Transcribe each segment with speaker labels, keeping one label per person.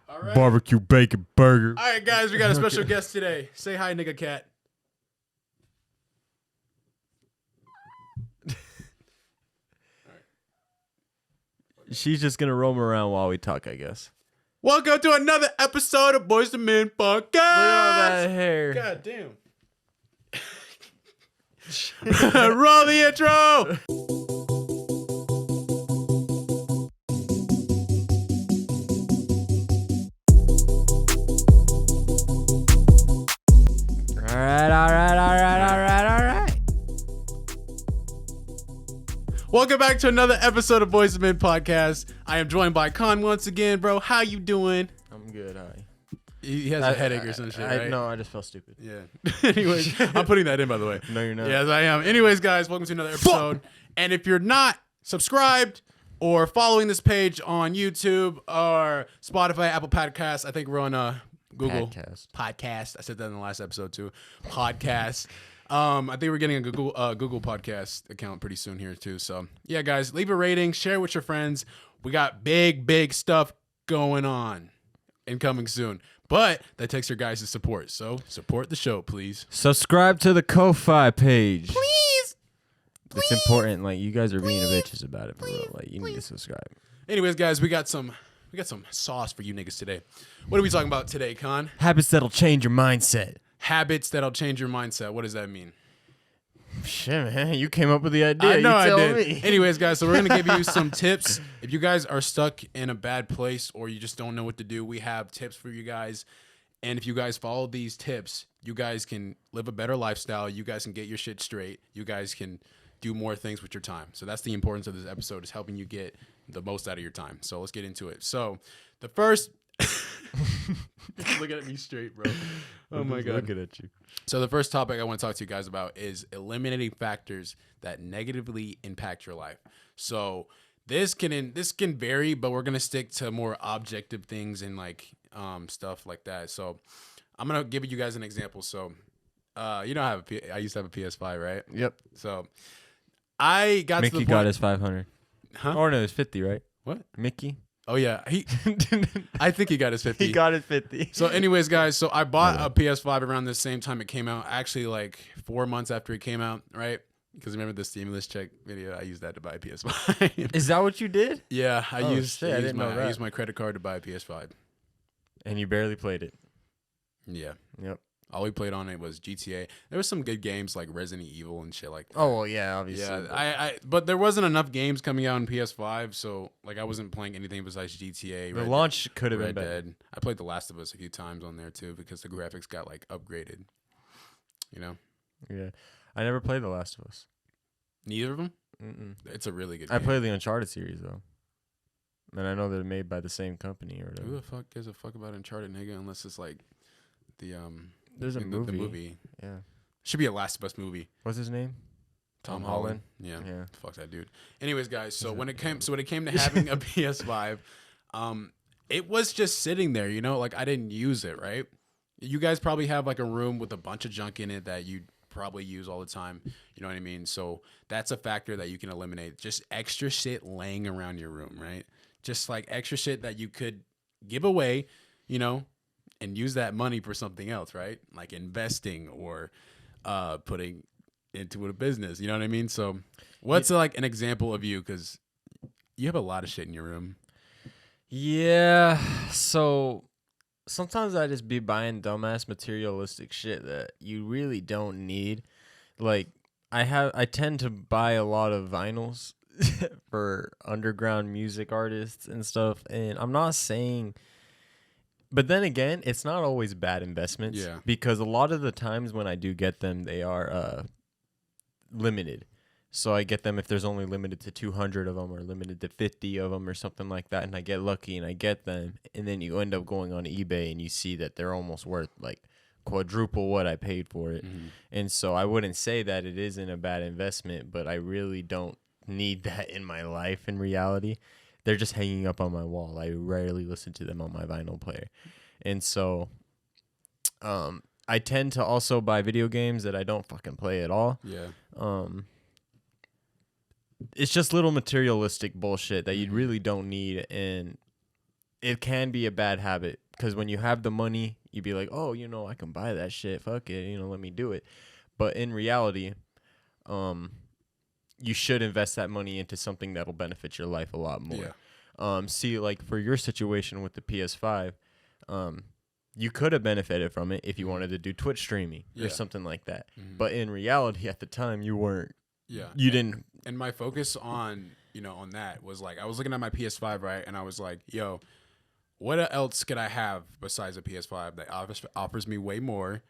Speaker 1: All right.
Speaker 2: Barbecue bacon burger.
Speaker 1: All right, guys, we got a special guest today. Say hi, nigga cat.
Speaker 2: She's just gonna roam around while we talk, I guess.
Speaker 1: Welcome to another episode of Boys to Men Podcast.
Speaker 2: Look at all that hair.
Speaker 1: God damn. Roll the intro.
Speaker 2: All right.
Speaker 1: Welcome back to another episode of Boys to Men Podcast. I am joined by Khan once again, bro. How you doing?
Speaker 2: I'm good. Hi.
Speaker 1: He has a headache or some shit, right?
Speaker 2: No, I just felt stupid.
Speaker 1: Yeah. Anyways, I'm putting that in, by the way.
Speaker 2: No, you're not.
Speaker 1: Yes, I am. Anyways, guys, welcome to another episode. And if you're not subscribed or following this page on YouTube or Spotify, Apple Podcasts, I think we're on Google Podcast. I said that in the last episode too. Podcast. I think we're getting a Google Podcast account pretty soon here too. So yeah, guys, leave a rating, share with your friends. We got big stuff going on and coming soon. But that takes your guys' support. So support the show, please.
Speaker 2: Subscribe to the Ko-Fi page.
Speaker 1: Please.
Speaker 2: It's important. Like, you guys are being bitches about it for real. Like, you need to subscribe.
Speaker 1: Anyways, guys, we got some sauce for you niggas today. What are we talking about today, Con?
Speaker 2: Habits that'll change your mindset.
Speaker 1: Habits that'll change your mindset. What does that mean?
Speaker 2: Shit, man. You came up with the idea.
Speaker 1: I know I did.
Speaker 2: Me.
Speaker 1: Anyways, guys, so we're going to give you some tips. If you guys are stuck in a bad place or you just don't know what to do, we have tips for you guys. And if you guys follow these tips, you guys can live a better lifestyle. You guys can get your shit straight. You guys can do more things with your time. So that's the importance of this episode, is helping you get the most out of your time. So let's get into it. So the first... Look at me straight, bro. Oh my God.
Speaker 2: Looking at you.
Speaker 1: So the first topic I want to talk to you guys about is eliminating factors that negatively impact your life. So this can vary, but we're gonna stick to more objective things and like stuff like that. So I'm gonna give you guys an example. So I used to have a PS5, right?
Speaker 2: Yep.
Speaker 1: So I got
Speaker 2: Mickey
Speaker 1: to the point.
Speaker 2: got his 500.
Speaker 1: Huh?
Speaker 2: Or no, it's 50, right?
Speaker 1: What?
Speaker 2: Mickey?
Speaker 1: Oh yeah, I think he got his 50.
Speaker 2: He got his 50.
Speaker 1: So anyways, guys, so I bought a PS5 around the same time it came out. Actually, like 4 months after it came out, right? Because remember the stimulus check video? I used that to buy a PS5.
Speaker 2: Is that what you did?
Speaker 1: Yeah, I used
Speaker 2: I
Speaker 1: my credit card to buy a PS5.
Speaker 2: And you barely played it.
Speaker 1: Yeah.
Speaker 2: Yep.
Speaker 1: All we played on it was GTA. There was some good games like Resident Evil and shit like that.
Speaker 2: Oh, well, yeah, obviously.
Speaker 1: Yeah, but there wasn't enough games coming out on PS5, so like I wasn't playing anything besides GTA.
Speaker 2: The launch could have been
Speaker 1: Red
Speaker 2: better.
Speaker 1: Dead. I played The Last of Us a few times on there too because the graphics got like upgraded. You know?
Speaker 2: Yeah. I never played The Last of Us.
Speaker 1: Neither of them?
Speaker 2: Mm-mm.
Speaker 1: It's a really good
Speaker 2: I
Speaker 1: game.
Speaker 2: played the Uncharted series, though. And I know they're made by the same company or
Speaker 1: Who
Speaker 2: whatever.
Speaker 1: the fuck gives a fuck about Uncharted, nigga? Unless it's like the
Speaker 2: There's a movie.
Speaker 1: The movie.
Speaker 2: Yeah.
Speaker 1: Should be a Last of Us movie.
Speaker 2: What's his name?
Speaker 1: Tom
Speaker 2: Holland?
Speaker 1: Yeah.
Speaker 2: Yeah.
Speaker 1: Fuck that dude. Anyways, guys, so when it came to having a PS5, it was just sitting there, you know, like I didn't use it, right? You guys probably have like a room with a bunch of junk in it that you probably use all the time. You know what I mean? So that's a factor that you can eliminate. Just extra shit laying around your room, right? Just like extra shit that you could give away, you know, and use that money for something else, right? Like investing or putting into a business. You know what I mean? So what's like an example of you? Because you have a lot of shit in your room.
Speaker 2: Yeah. So sometimes I just be buying dumbass materialistic shit that you really don't need. Like I tend to buy a lot of vinyls for underground music artists and stuff. And I'm not saying... But then again, it's not always bad investments.
Speaker 1: Yeah.
Speaker 2: Because a lot of the times when I do get them, they are limited. So I get them if there's only limited to 200 of them or limited to 50 of them or something like that. And I get lucky and I get them. And then you end up going on eBay and you see that they're almost worth like quadruple what I paid for it.
Speaker 1: Mm-hmm.
Speaker 2: And so I wouldn't say that it isn't a bad investment, but I really don't need that in my life in reality. They're just hanging up on my wall. I rarely listen to them on my vinyl player. And so I tend to also buy video games that I don't fucking play at all.
Speaker 1: Yeah.
Speaker 2: It's just little materialistic bullshit that you really don't need. And it can be a bad habit because when you have the money, you'd be like, oh, I can buy that shit. Fuck it. Let me do it. But in reality, you should invest that money into something that'll benefit your life a lot more. See, like for your situation with the PS5, you could have benefited from it if you wanted to do Twitch streaming or something like that. But in reality, at the time, you weren't. You didn't.
Speaker 1: And my focus on on that was like I was looking at my PS5, right, and I was like, yo, what else could I have besides a PS5 that offers me way more,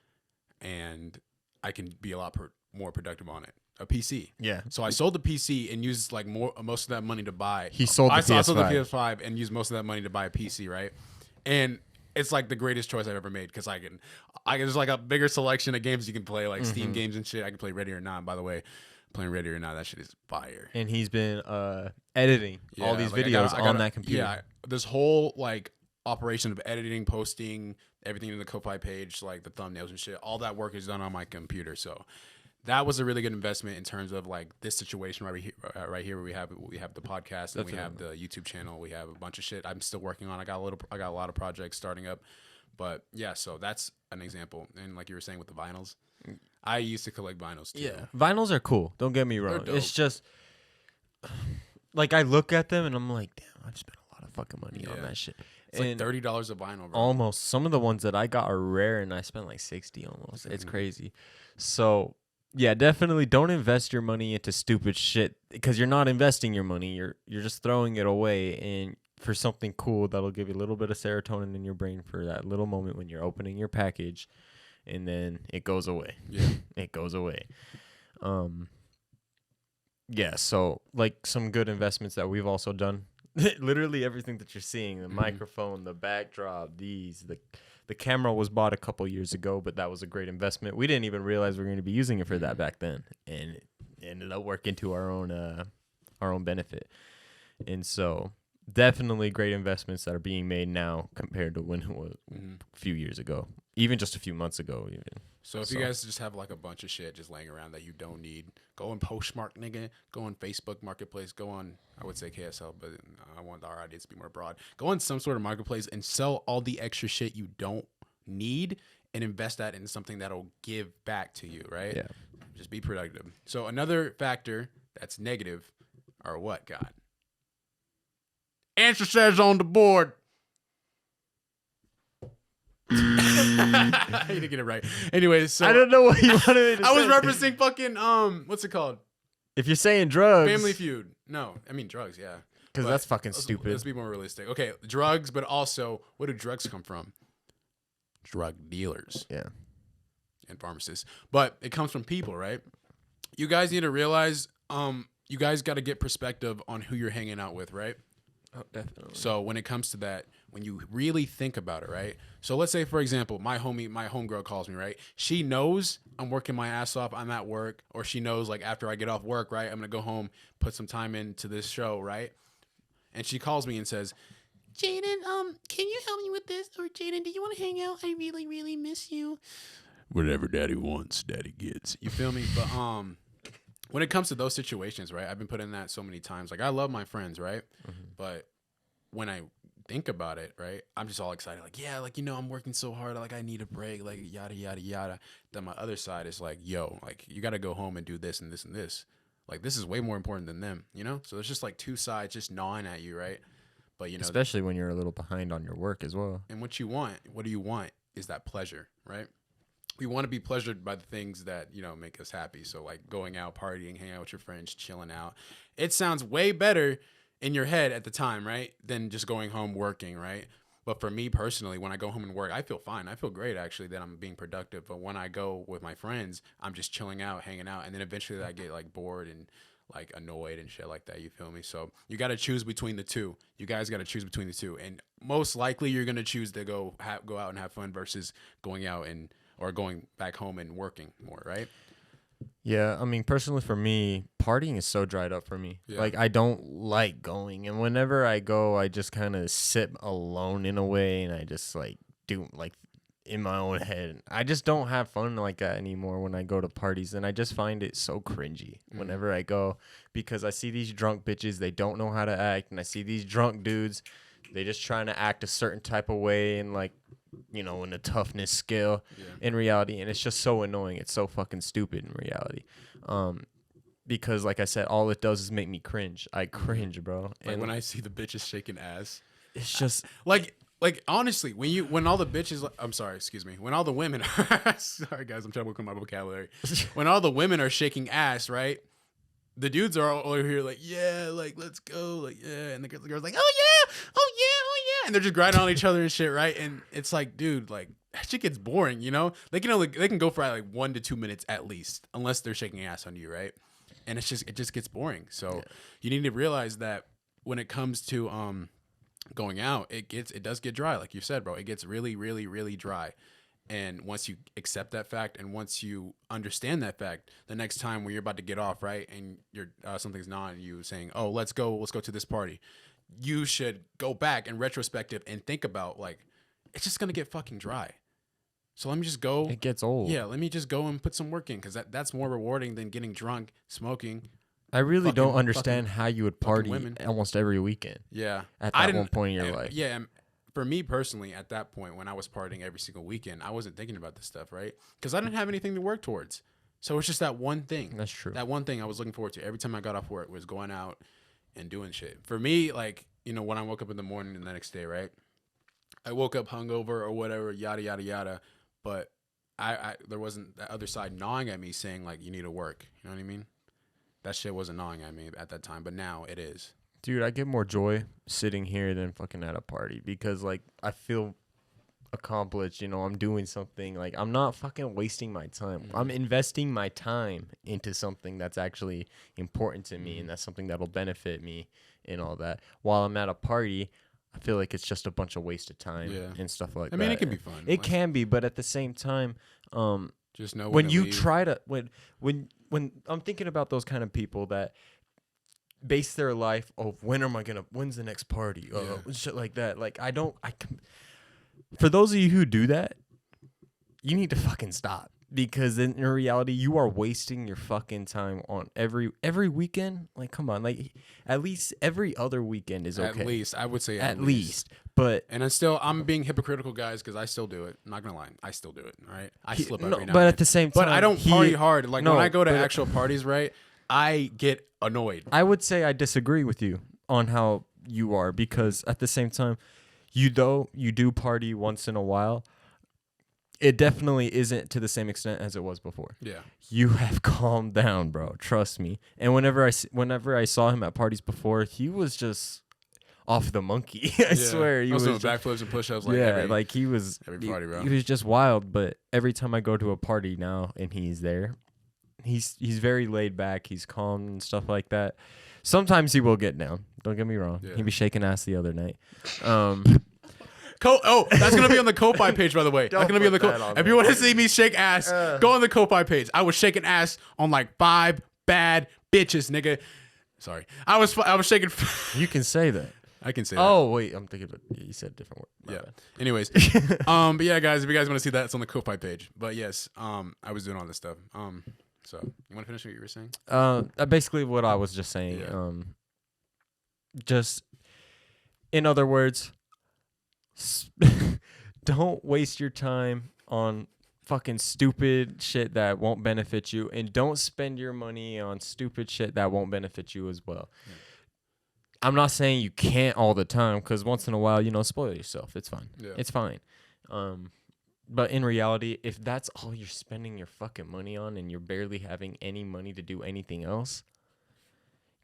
Speaker 1: and I can be a lot more productive on it? A PC.
Speaker 2: Yeah.
Speaker 1: So I sold the PC and used like most of that money to buy.
Speaker 2: He sold the PS5.
Speaker 1: I sold the PS5 and used most of that money to buy a PC, right? And it's like the greatest choice I've ever made because I can there's like a bigger selection of games you can play, like Steam games and shit. I can play Ready or Not, by the way. Playing Ready or Not, that shit is fire.
Speaker 2: And he's been editing all these videos on that computer.
Speaker 1: Yeah, this whole like operation of editing, posting everything in the Ko-Fi page, like the thumbnails and shit, all that work is done on my computer. So that was a really good investment in terms of like this situation right here where we have the podcast and we have the YouTube channel. We have a bunch of shit I'm still working on. I got a lot of projects starting up, but yeah. So that's an example. And like you were saying with the vinyls, I used to collect vinyls too.
Speaker 2: Yeah, vinyls are cool. Don't get me wrong. It's just like I look at them and I'm like, damn, I've spent a lot of fucking money on that shit.
Speaker 1: It's like $30 a vinyl, bro.
Speaker 2: Almost. Some of the ones that I got are rare, and I spent like 60 almost. It's crazy. So yeah, definitely don't invest your money into stupid shit because you're not investing your money. You're just throwing it away and for something cool that'll give you a little bit of serotonin in your brain for that little moment when you're opening your package, and then it goes away.
Speaker 1: Yeah,
Speaker 2: it goes away. Yeah. So like some good investments that we've also done. Literally everything that you're seeing, the microphone, the backdrop, the camera was bought a couple years ago, but that was a great investment. We didn't even realize we were going to be using it for that back then, and it ended up working to our own benefit. And so definitely great investments that are being made now compared to when it was a few years ago, even just a few months ago even.
Speaker 1: So if you guys just have like a bunch of shit just laying around that you don't need, go on Postmark, nigga. Go on Facebook Marketplace. Go on, I would say KSL, but I want our audience to be more broad. Go on some sort of marketplace and sell all the extra shit you don't need and invest that in something that'll give back to you, right?
Speaker 2: Yeah.
Speaker 1: Just be productive. So another factor that's negative are what, God? Answer says on the board. I need to get it right. Anyways, so
Speaker 2: I don't know what you wanted me to
Speaker 1: I was
Speaker 2: say.
Speaker 1: referencing fucking what's it called?
Speaker 2: If you're saying drugs,
Speaker 1: Family Feud. No, I mean drugs. Yeah,
Speaker 2: because that's fucking stupid.
Speaker 1: Let's be more realistic. Okay, drugs, but also where do drugs come from? Drug dealers.
Speaker 2: Yeah,
Speaker 1: and pharmacists. But it comes from people, right? You guys need to realize, you guys got to get perspective on who you're hanging out with, right?
Speaker 2: Oh, definitely.
Speaker 1: So when it comes to that, when you really think about it, right? So let's say, for example, my homegirl calls me, right? She knows I'm working my ass off, I'm at work, or she knows like after I get off work, right, I'm gonna go home, put some time into this show, right? And she calls me and says, Jaden, can you help me with this? Or Jaden, do you want to hang out? I really, really miss you. Whatever daddy wants, daddy gets. You feel me? But when it comes to those situations, right? I've been put in that so many times. Like I love my friends, right? But when I think about it, right, I'm just all excited. Like, yeah, like, I'm working so hard. Like, I need a break. Like, yada, yada, yada. Then my other side is like, yo, like, you got to go home and do this and this and this. Like, this is way more important than them, So there's just like two sides just gnawing at you, right? But,
Speaker 2: especially when you're a little behind on your work as well.
Speaker 1: And what do you want is that pleasure, right? We want to be pleasured by the things that, make us happy. So like going out, partying, hanging out with your friends, chilling out. It sounds way better in your head at the time, right? Than just going home working, right? But for me personally, when I go home and work, I feel fine. I feel great actually that I'm being productive. But when I go with my friends, I'm just chilling out, hanging out. And then eventually I get like bored and like annoyed and shit like that. You feel me? So you got to choose between the two. You guys got to choose between the two. And most likely you're going to choose to go out and have fun versus going out or going back home and working more, right?
Speaker 2: Yeah, I mean, personally for me, partying is so dried up for me. Yeah. Like, I don't like going. And whenever I go, I just kind of sit alone in a way. And I just, like, do, like, in my own head. I just don't have fun like that anymore when I go to parties. And I just find it so cringy whenever I go. Because I see these drunk bitches, they don't know how to act. And I see these drunk dudes, They just trying to act a certain type of way and like, you know, in a toughness scale in reality. And it's just so annoying. It's so fucking stupid in reality. Because like I said, all it does is make me cringe. I cringe, bro.
Speaker 1: Like
Speaker 2: and
Speaker 1: when I see the bitches shaking ass,
Speaker 2: it's just
Speaker 1: like honestly, when all the bitches, I'm sorry, excuse me, when all the women, sorry guys, I'm trying to work on my vocabulary. When all the women are shaking ass, right? The dudes are all over here like, yeah, like let's go, like yeah, and the girls like, oh yeah, oh yeah, oh yeah, and they're just grinding on each other and shit, right? And it's like, dude, like that shit gets boring, you know? They can go for like 1 to 2 minutes at least, unless they're shaking ass on you, right? And it just gets boring. So you need to realize that when it comes to going out, it does get dry, like you said, bro. It gets really, really, really dry. And once you accept that fact, and once you understand that fact, the next time when you're about to get off, right, and you're something's not, and you saying, "Oh, let's go to this party," you should go back and retrospective and think about like, it's just gonna get fucking dry. So let me just go.
Speaker 2: it gets old.
Speaker 1: Yeah, let me just go and put some work in, because that's more rewarding than getting drunk, smoking.
Speaker 2: I really don't
Speaker 1: fucking-
Speaker 2: understand how you would party
Speaker 1: women.
Speaker 2: almost every weekend
Speaker 1: Yeah,
Speaker 2: at
Speaker 1: I
Speaker 2: that
Speaker 1: didn't-
Speaker 2: one point in your life.
Speaker 1: Yeah, and for me personally, at that point when I was partying every single weekend, I wasn't thinking about this stuff, right? Because I didn't have anything to work towards. So it's just that one thing.
Speaker 2: That's true.
Speaker 1: That one thing I was looking forward to every time I got off work was going out and doing shit. For me, like, you know, when I woke up in the morning and the next day, right? I woke up hungover or whatever, yada yada yada, but I there wasn't that other side gnawing at me saying like you need to work. You know what I mean? That shit wasn't gnawing at me at that time, but now it is.
Speaker 2: Dude, I get more joy sitting here than fucking at a party because, like, I feel accomplished. You know, I'm doing something. Like, I'm not fucking wasting my time.
Speaker 1: Mm-hmm.
Speaker 2: I'm investing my time into something that's actually important to me, and that's something that'll benefit me and all that. While I'm at a party, I feel like it's just a bunch of wasted time and stuff like that.
Speaker 1: I mean, it can be fun.
Speaker 2: It can be, but at the same time,
Speaker 1: just know
Speaker 2: when
Speaker 1: to
Speaker 2: you
Speaker 1: leave.
Speaker 2: try to when I'm thinking about those kind of people that base their life of when's the next party, shit like that. Like for those of you who do that, you need to fucking stop, because in reality you are wasting your fucking time on every weekend. Like, come on, like at least every other weekend is okay.
Speaker 1: At least I would say
Speaker 2: at least. But
Speaker 1: and I'm being hypocritical, guys, because I still do it. I'm not gonna lie, I still do it. All right, I slip every now.
Speaker 2: But
Speaker 1: and
Speaker 2: at the same time,
Speaker 1: but I don't party hard. Like
Speaker 2: no,
Speaker 1: when I go to
Speaker 2: but-
Speaker 1: actual parties, right? I get annoyed.
Speaker 2: I would say I disagree with you on how you are, because at the same time, you do party once in a while, it definitely isn't to the same extent as it was before.
Speaker 1: Yeah.
Speaker 2: You have calmed down, bro. Trust me. And whenever I saw him at parties before, he was just off the monkey. I swear. He
Speaker 1: I was doing
Speaker 2: just,
Speaker 1: backflips and push-ups. Like
Speaker 2: like he was
Speaker 1: every party, bro.
Speaker 2: He was just wild. But every time I go to a party now and he's there, he's very laid back. He's calm and stuff like that. Sometimes he will get down. Don't get me wrong.
Speaker 1: Yeah.
Speaker 2: He be shaking ass the other night.
Speaker 1: That's gonna be on the Ko-Fi page, by the way. That's gonna be on the
Speaker 2: put that on
Speaker 1: If
Speaker 2: there.
Speaker 1: you want to see me shake ass, go on the Ko-Fi page. I was shaking ass on like 5 bad bitches, nigga. Sorry, I was shaking.
Speaker 2: You can say that.
Speaker 1: I can say that.
Speaker 2: Oh wait, I'm thinking. You said a different word. My
Speaker 1: Yeah.
Speaker 2: bad.
Speaker 1: Anyways, but yeah, guys, if you guys want to see that, it's on the Ko-Fi page. But yes, I was doing all this stuff. So you want to finish what you were saying?
Speaker 2: Basically what I was just saying.
Speaker 1: Yeah.
Speaker 2: Just in other words, don't waste your time on fucking stupid shit that won't benefit you, and don't spend your money on stupid shit that won't benefit you as well. Yeah. I'm not saying you can't all the time, because once in a while, spoil yourself. It's fine.
Speaker 1: Yeah.
Speaker 2: It's fine. But in reality, if that's all you're spending your fucking money on and you're barely having any money to do anything else,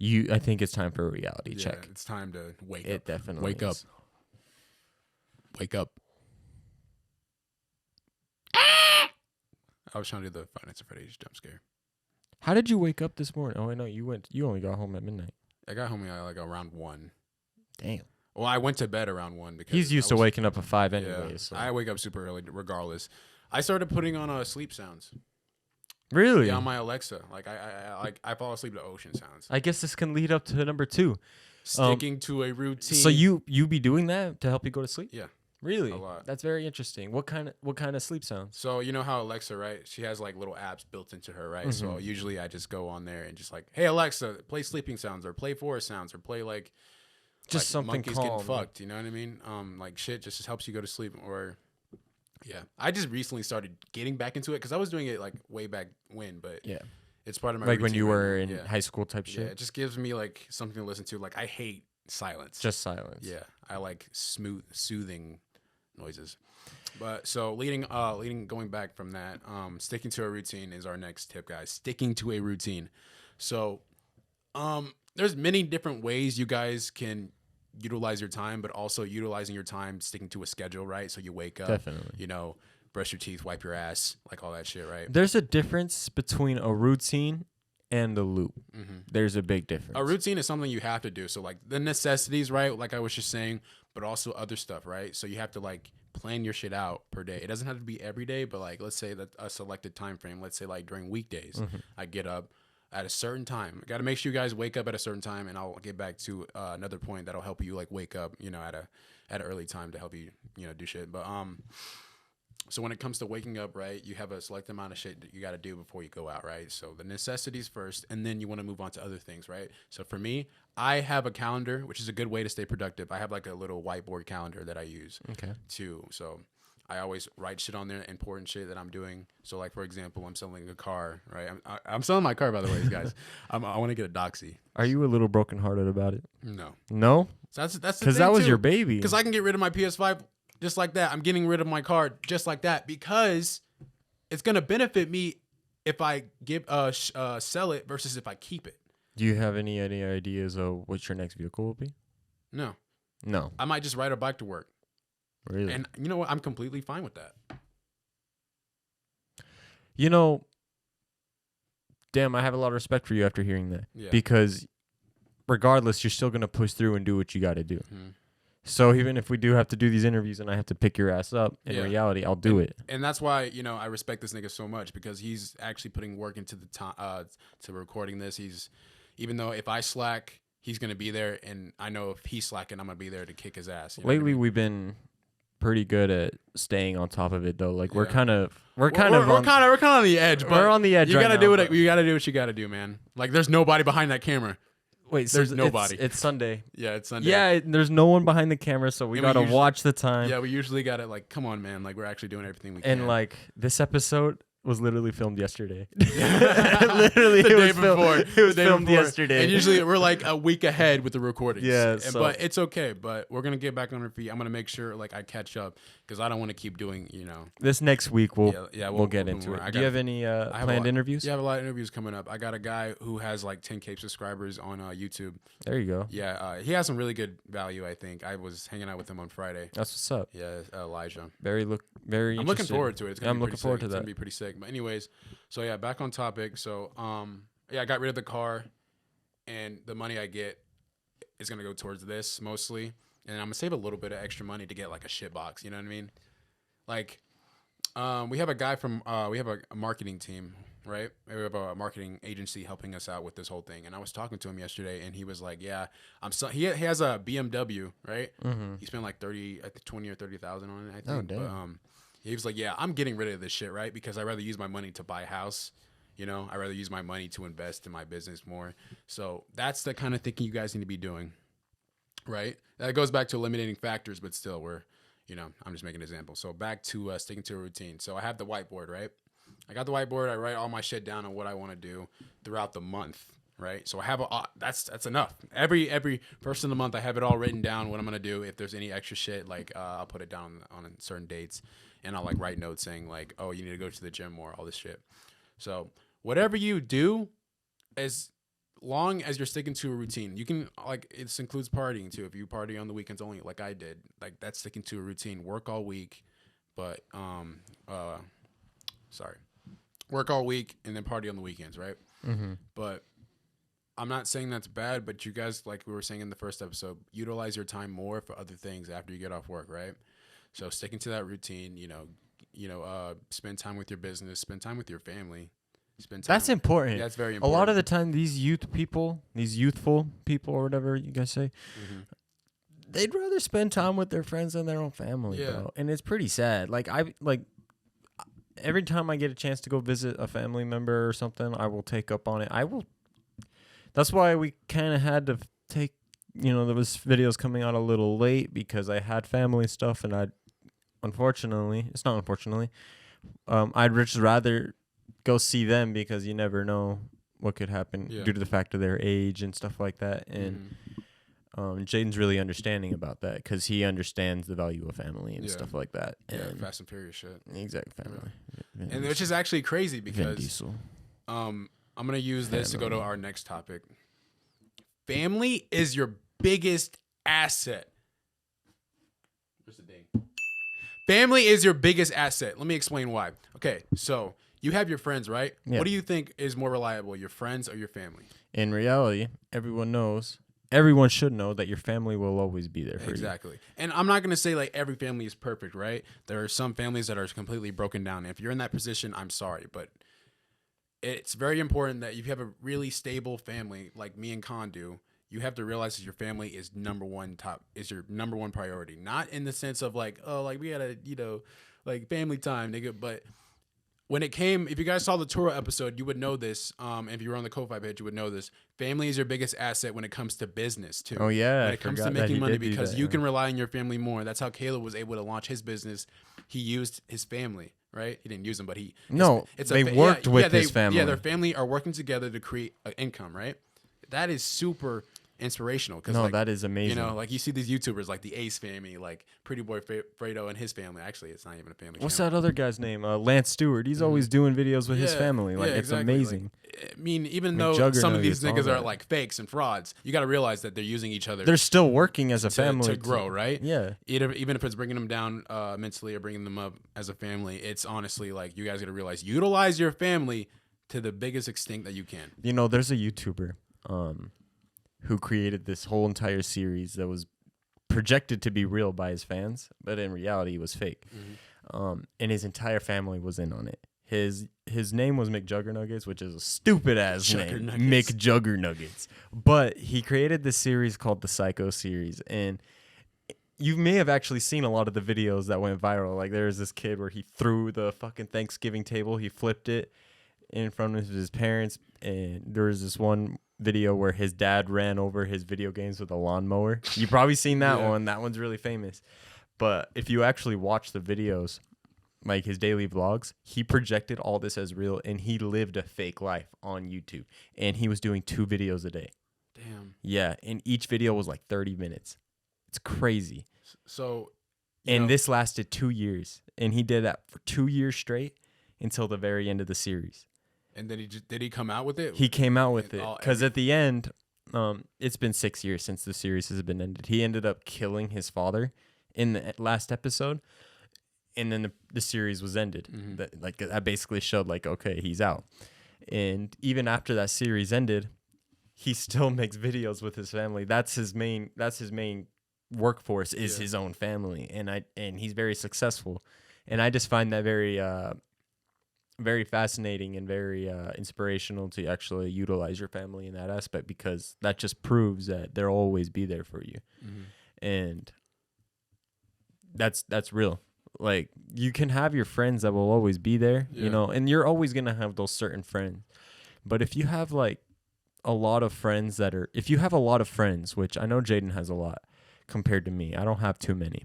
Speaker 2: I think it's time for a reality check.
Speaker 1: It's time to wake up.
Speaker 2: It definitely
Speaker 1: Wake up.
Speaker 2: is.
Speaker 1: Wake up. I was trying to do the Five Nights at Freddy's jump scare.
Speaker 2: How did you wake up this morning? Oh, I know you only got home at midnight.
Speaker 1: I got home like around 1.
Speaker 2: Damn.
Speaker 1: Well, I went to bed around 1 because
Speaker 2: He's used to waking up at 5 anyways.
Speaker 1: Yeah,
Speaker 2: So.
Speaker 1: I wake up super early regardless. I started putting on sleep sounds.
Speaker 2: Really?
Speaker 1: Yeah, on my Alexa. Like I fall asleep to ocean sounds.
Speaker 2: I guess this can lead up to number 2.
Speaker 1: Sticking to a routine.
Speaker 2: So you be doing that to help you go to sleep?
Speaker 1: Yeah.
Speaker 2: Really?
Speaker 1: A lot.
Speaker 2: That's very interesting. What kind of sleep sounds?
Speaker 1: So you know how Alexa, right? She has like little apps built into her, right? So usually I just go on there and just like, hey Alexa, play sleeping sounds, or play forest sounds, or play like
Speaker 2: Just
Speaker 1: like
Speaker 2: something
Speaker 1: monkeys
Speaker 2: calm.
Speaker 1: getting fucked. You know what I mean? Like shit just helps you go to sleep. Or yeah, I just recently started getting back into it because I was doing it like way back when, but
Speaker 2: Yeah.
Speaker 1: it's part of my
Speaker 2: Like when
Speaker 1: routine
Speaker 2: you
Speaker 1: right
Speaker 2: were
Speaker 1: now.
Speaker 2: in
Speaker 1: Yeah.
Speaker 2: high school type
Speaker 1: Yeah,
Speaker 2: shit.
Speaker 1: it just gives me like something to listen to. Like I hate silence.
Speaker 2: Just silence.
Speaker 1: Yeah, I like smooth, soothing noises. But so going back from that, sticking to a routine is our next tip, guys. Sticking to a routine. So, there's many different ways you guys can utilize your time, but also utilizing your time sticking to a schedule, right? So you wake up,
Speaker 2: Definitely.
Speaker 1: you know, brush your teeth, wipe your ass, like all that shit, right?
Speaker 2: There's a difference between a routine and a loop. There's a big difference.
Speaker 1: A routine is something you have to do. So like the necessities, right? Like I was just saying, but also other stuff, right? So you have to like plan your shit out per day. It doesn't have to be every day, but like let's say that a selected time frame. Let's say like during weekdays, I get up at a certain time. I got to make sure you guys wake up at a certain time, and I'll get back to another point that'll help you like wake up, you know, at an early time to help you, you know, do shit. But so when it comes to waking up, right, you have a select amount of shit that you got to do before you go out, right? So the necessities first, and then you want to move on to other things, right? So for me, I have a calendar, which is a good way to stay productive. I have like a little whiteboard calendar that I use too. So I always write shit on there, important shit that I'm doing. So like, for example, I'm selling a car, right? I'm selling my car, by the way, guys. I want to get a Doxy.
Speaker 2: Are you a little brokenhearted about it?
Speaker 1: No.
Speaker 2: No?
Speaker 1: So that's
Speaker 2: because that was your baby.
Speaker 1: Because I can get rid of my PS5 just like that. I'm getting rid of my car just like that because it's gonna benefit me if I sell it versus if I keep it.
Speaker 2: Do you have any ideas of what your next vehicle will be?
Speaker 1: No,
Speaker 2: No.
Speaker 1: I might just ride a bike to work.
Speaker 2: Really?
Speaker 1: And you know what? I'm completely fine with that.
Speaker 2: You know, damn, I have a lot of respect for you after hearing that.
Speaker 1: Yeah.
Speaker 2: Because regardless, you're still gonna push through and do what you got to do.
Speaker 1: Mm-hmm.
Speaker 2: So even if we do have to do these interviews and I have to pick your ass up, in reality, I'll do it.
Speaker 1: And that's why, you know, I respect this nigga so much because he's actually putting work into the time to recording this. He's, even though if I slack, he's gonna be there, and I know if he's slacking, I'm gonna be there to kick his ass. You know
Speaker 2: Lately,
Speaker 1: what I mean?
Speaker 2: we've been pretty good at staying on top of it, though. Like we're
Speaker 1: Yeah.
Speaker 2: kind of
Speaker 1: we're kind of on the edge. But
Speaker 2: we're on the edge.
Speaker 1: You gotta
Speaker 2: right
Speaker 1: do
Speaker 2: now,
Speaker 1: what you gotta do. What you gotta do, man. Like there's nobody behind that camera.
Speaker 2: Wait, so
Speaker 1: there's nobody.
Speaker 2: It's Sunday.
Speaker 1: Yeah, it's Sunday.
Speaker 2: Yeah, there's no one behind the camera, so we
Speaker 1: And we
Speaker 2: gotta
Speaker 1: usually-
Speaker 2: watch the time.
Speaker 1: Yeah, we usually gotta like, come on, man. Like we're actually doing everything we can.
Speaker 2: And like this episode was literally filmed yesterday. Literally,
Speaker 1: the
Speaker 2: it
Speaker 1: day
Speaker 2: was
Speaker 1: before.
Speaker 2: It was
Speaker 1: the day
Speaker 2: filmed
Speaker 1: before.
Speaker 2: yesterday.
Speaker 1: And usually we're like a week ahead with the recordings.
Speaker 2: Yeah,
Speaker 1: And-
Speaker 2: so-
Speaker 1: but it's okay. But we're gonna get back on our feet. I'm gonna make sure like I catch up because I don't want to keep doing, you know.
Speaker 2: This next week we'll
Speaker 1: we'll
Speaker 2: get
Speaker 1: do
Speaker 2: into
Speaker 1: more.
Speaker 2: it.
Speaker 1: I
Speaker 2: Do you
Speaker 1: got-
Speaker 2: have any
Speaker 1: have a
Speaker 2: planned
Speaker 1: lot-
Speaker 2: interviews?
Speaker 1: Yeah, I have a lot of interviews coming up. I got a guy who has like 10K subscribers on YouTube.
Speaker 2: There you go.
Speaker 1: Yeah, he has some really good value. I think I was hanging out with him on Friday.
Speaker 2: That's what's up.
Speaker 1: Yeah, Elijah.
Speaker 2: Very
Speaker 1: I'm looking
Speaker 2: interested.
Speaker 1: forward to it. It's gonna
Speaker 2: I'm
Speaker 1: be
Speaker 2: looking
Speaker 1: pretty
Speaker 2: forward
Speaker 1: sick.
Speaker 2: to
Speaker 1: It's
Speaker 2: that.
Speaker 1: gonna be pretty sick. But anyways, so yeah, back on topic. So yeah, I got rid of the car, and the money I get is gonna go towards this mostly, and I'm gonna save a little bit of extra money to get like a shit box. You know what I mean? Like, we have a guy from we have a marketing team, right? We have a marketing agency helping us out with this whole thing, and I was talking to him yesterday, and he was like, "Yeah, he has a BMW, right?
Speaker 2: Mm-hmm.
Speaker 1: He spent like 20 or 30,000 on it, I think.
Speaker 2: Oh, damn.
Speaker 1: But, he was like, "Yeah, I'm getting rid of this shit, right? Because I rather use my money to buy a house. You know, I rather use my money to invest in my business more. So that's the kind of thinking you guys need to be doing, right? That goes back to eliminating factors, but still, I'm just making an example. So back to sticking to a routine. So I have the whiteboard, right? I got the whiteboard. I write all my shit down on what I want to do throughout the month, right? So I have that's enough. Every first of the month, I have it all written down what I'm gonna do. If there's any extra shit, like I'll put it down on certain dates, and I'll like write notes saying like, oh, you need to go to the gym more, all this shit. So whatever you do, as long as you're sticking to a routine, you can like it includes partying too. If you party on the weekends only, like I did, like that's sticking to a routine. Work all week, but work all week and then party on the weekends, right?
Speaker 2: Mm-hmm.
Speaker 1: But I'm not saying that's bad, but you guys, like we were saying in the first episode, utilize your time more for other things after you get off work, right? So sticking to that routine, spend time with your business, spend time with your family, spend time.
Speaker 2: That's important.
Speaker 1: That's very
Speaker 2: A
Speaker 1: important.
Speaker 2: lot of the time, these youthful people or whatever you guys say, they'd rather spend time with their friends than their own family,
Speaker 1: Yeah.
Speaker 2: bro. And it's pretty sad. Every time I get a chance to go visit a family member or something, I will take up on it. That's why we kind of had to take there was videos coming out a little late because I had family stuff, and I'd just rather go see them because you never know what could happen due to the fact of their age and stuff like that. And Jaden's really understanding about that because he understands the value of family and stuff like that. And
Speaker 1: Fast and Furious shit.
Speaker 2: Exact family.
Speaker 1: Yeah. And which is actually crazy because I'm gonna use this to go to our next topic. Family is your biggest asset. Where's the ding? Family is your biggest asset. Let me explain why. Okay, so you have your friends, right? Yeah. What do you think is more reliable, your friends or your family?
Speaker 2: In reality, everyone should know that your family will always be there for you.
Speaker 1: Exactly. And I'm not going to say like every family is perfect, right? There are some families that are completely broken down. If you're in that position, I'm sorry, but it's very important that if you have a really stable family like me and Khan do, you have to realize that your family is your number one priority. Not in the sense of like, oh, like we gotta, like family time, nigga. But when it came, if you guys saw the Toro episode, you would know this. If you were on the Ko-Fi page, you would know this. Family is your biggest asset when it comes to business too.
Speaker 2: Oh yeah,
Speaker 1: when it comes to making money, because you can rely on your family more. That's how Caleb was able to launch his business. He used his family, right? He didn't use them, but
Speaker 2: they worked with his family.
Speaker 1: Yeah, their family are working together to create an income, right? That is super inspirational.
Speaker 2: That is amazing.
Speaker 1: Like you see these YouTubers like the Ace family, like Pretty Boy Fredo and his family. Actually, it's not even a family.
Speaker 2: What's that other guy's name? Lance Stewart. He's always doing videos with his family. Like it's amazing.
Speaker 1: Like, I mean, even though some of these niggas are like fakes and frauds, you got to realize that they're using each other.
Speaker 2: They're still working as a family
Speaker 1: to grow, right?
Speaker 2: Yeah.
Speaker 1: Even if it's bringing them down mentally or bringing them up as a family, it's honestly like you guys got to realize utilize your family to the biggest extent that you can.
Speaker 2: There's a YouTuber who created this whole entire series that was projected to be real by his fans, but in reality it was fake. And his entire family was in on it. His name was McJuggernuggets, which is a stupid ass name, McJuggernuggets. But he created this series called the Psycho series, and you may have actually seen a lot of the videos that went viral. Like there was this kid where he threw the fucking Thanksgiving table, he flipped it in front of his parents, and there was this one video where his dad ran over his video games with a lawnmower. You've probably seen that one. That one's really famous. But if you actually watch the videos, like his daily vlogs, he projected all this as real, and he lived a fake life on YouTube. And he was doing 2 videos a day.
Speaker 1: Damn.
Speaker 2: Yeah, and each video was like 30 minutes. It's crazy.
Speaker 1: So,
Speaker 2: this lasted 2 years, and he did that for 2 years straight until the very end of the series.
Speaker 1: And then did he come out with it?
Speaker 2: He came out with it because at the end, it's been 6 years since the series has been ended. He ended up killing his father in the last episode, and then the series was ended. That basically showed like, okay, he's out. And even after that series ended, he still makes videos with his family. That's his main workforce is his own family, and he's very successful. And I just find that very fascinating and very inspirational to actually utilize your family in that aspect, because that just proves that they'll always be there for you. And that's real. Like you can have your friends that will always be there, and you're always going to have those certain friends. But if you have like a lot of friends if you have a lot of friends, which I know Jaden has a lot compared to me, I don't have too many.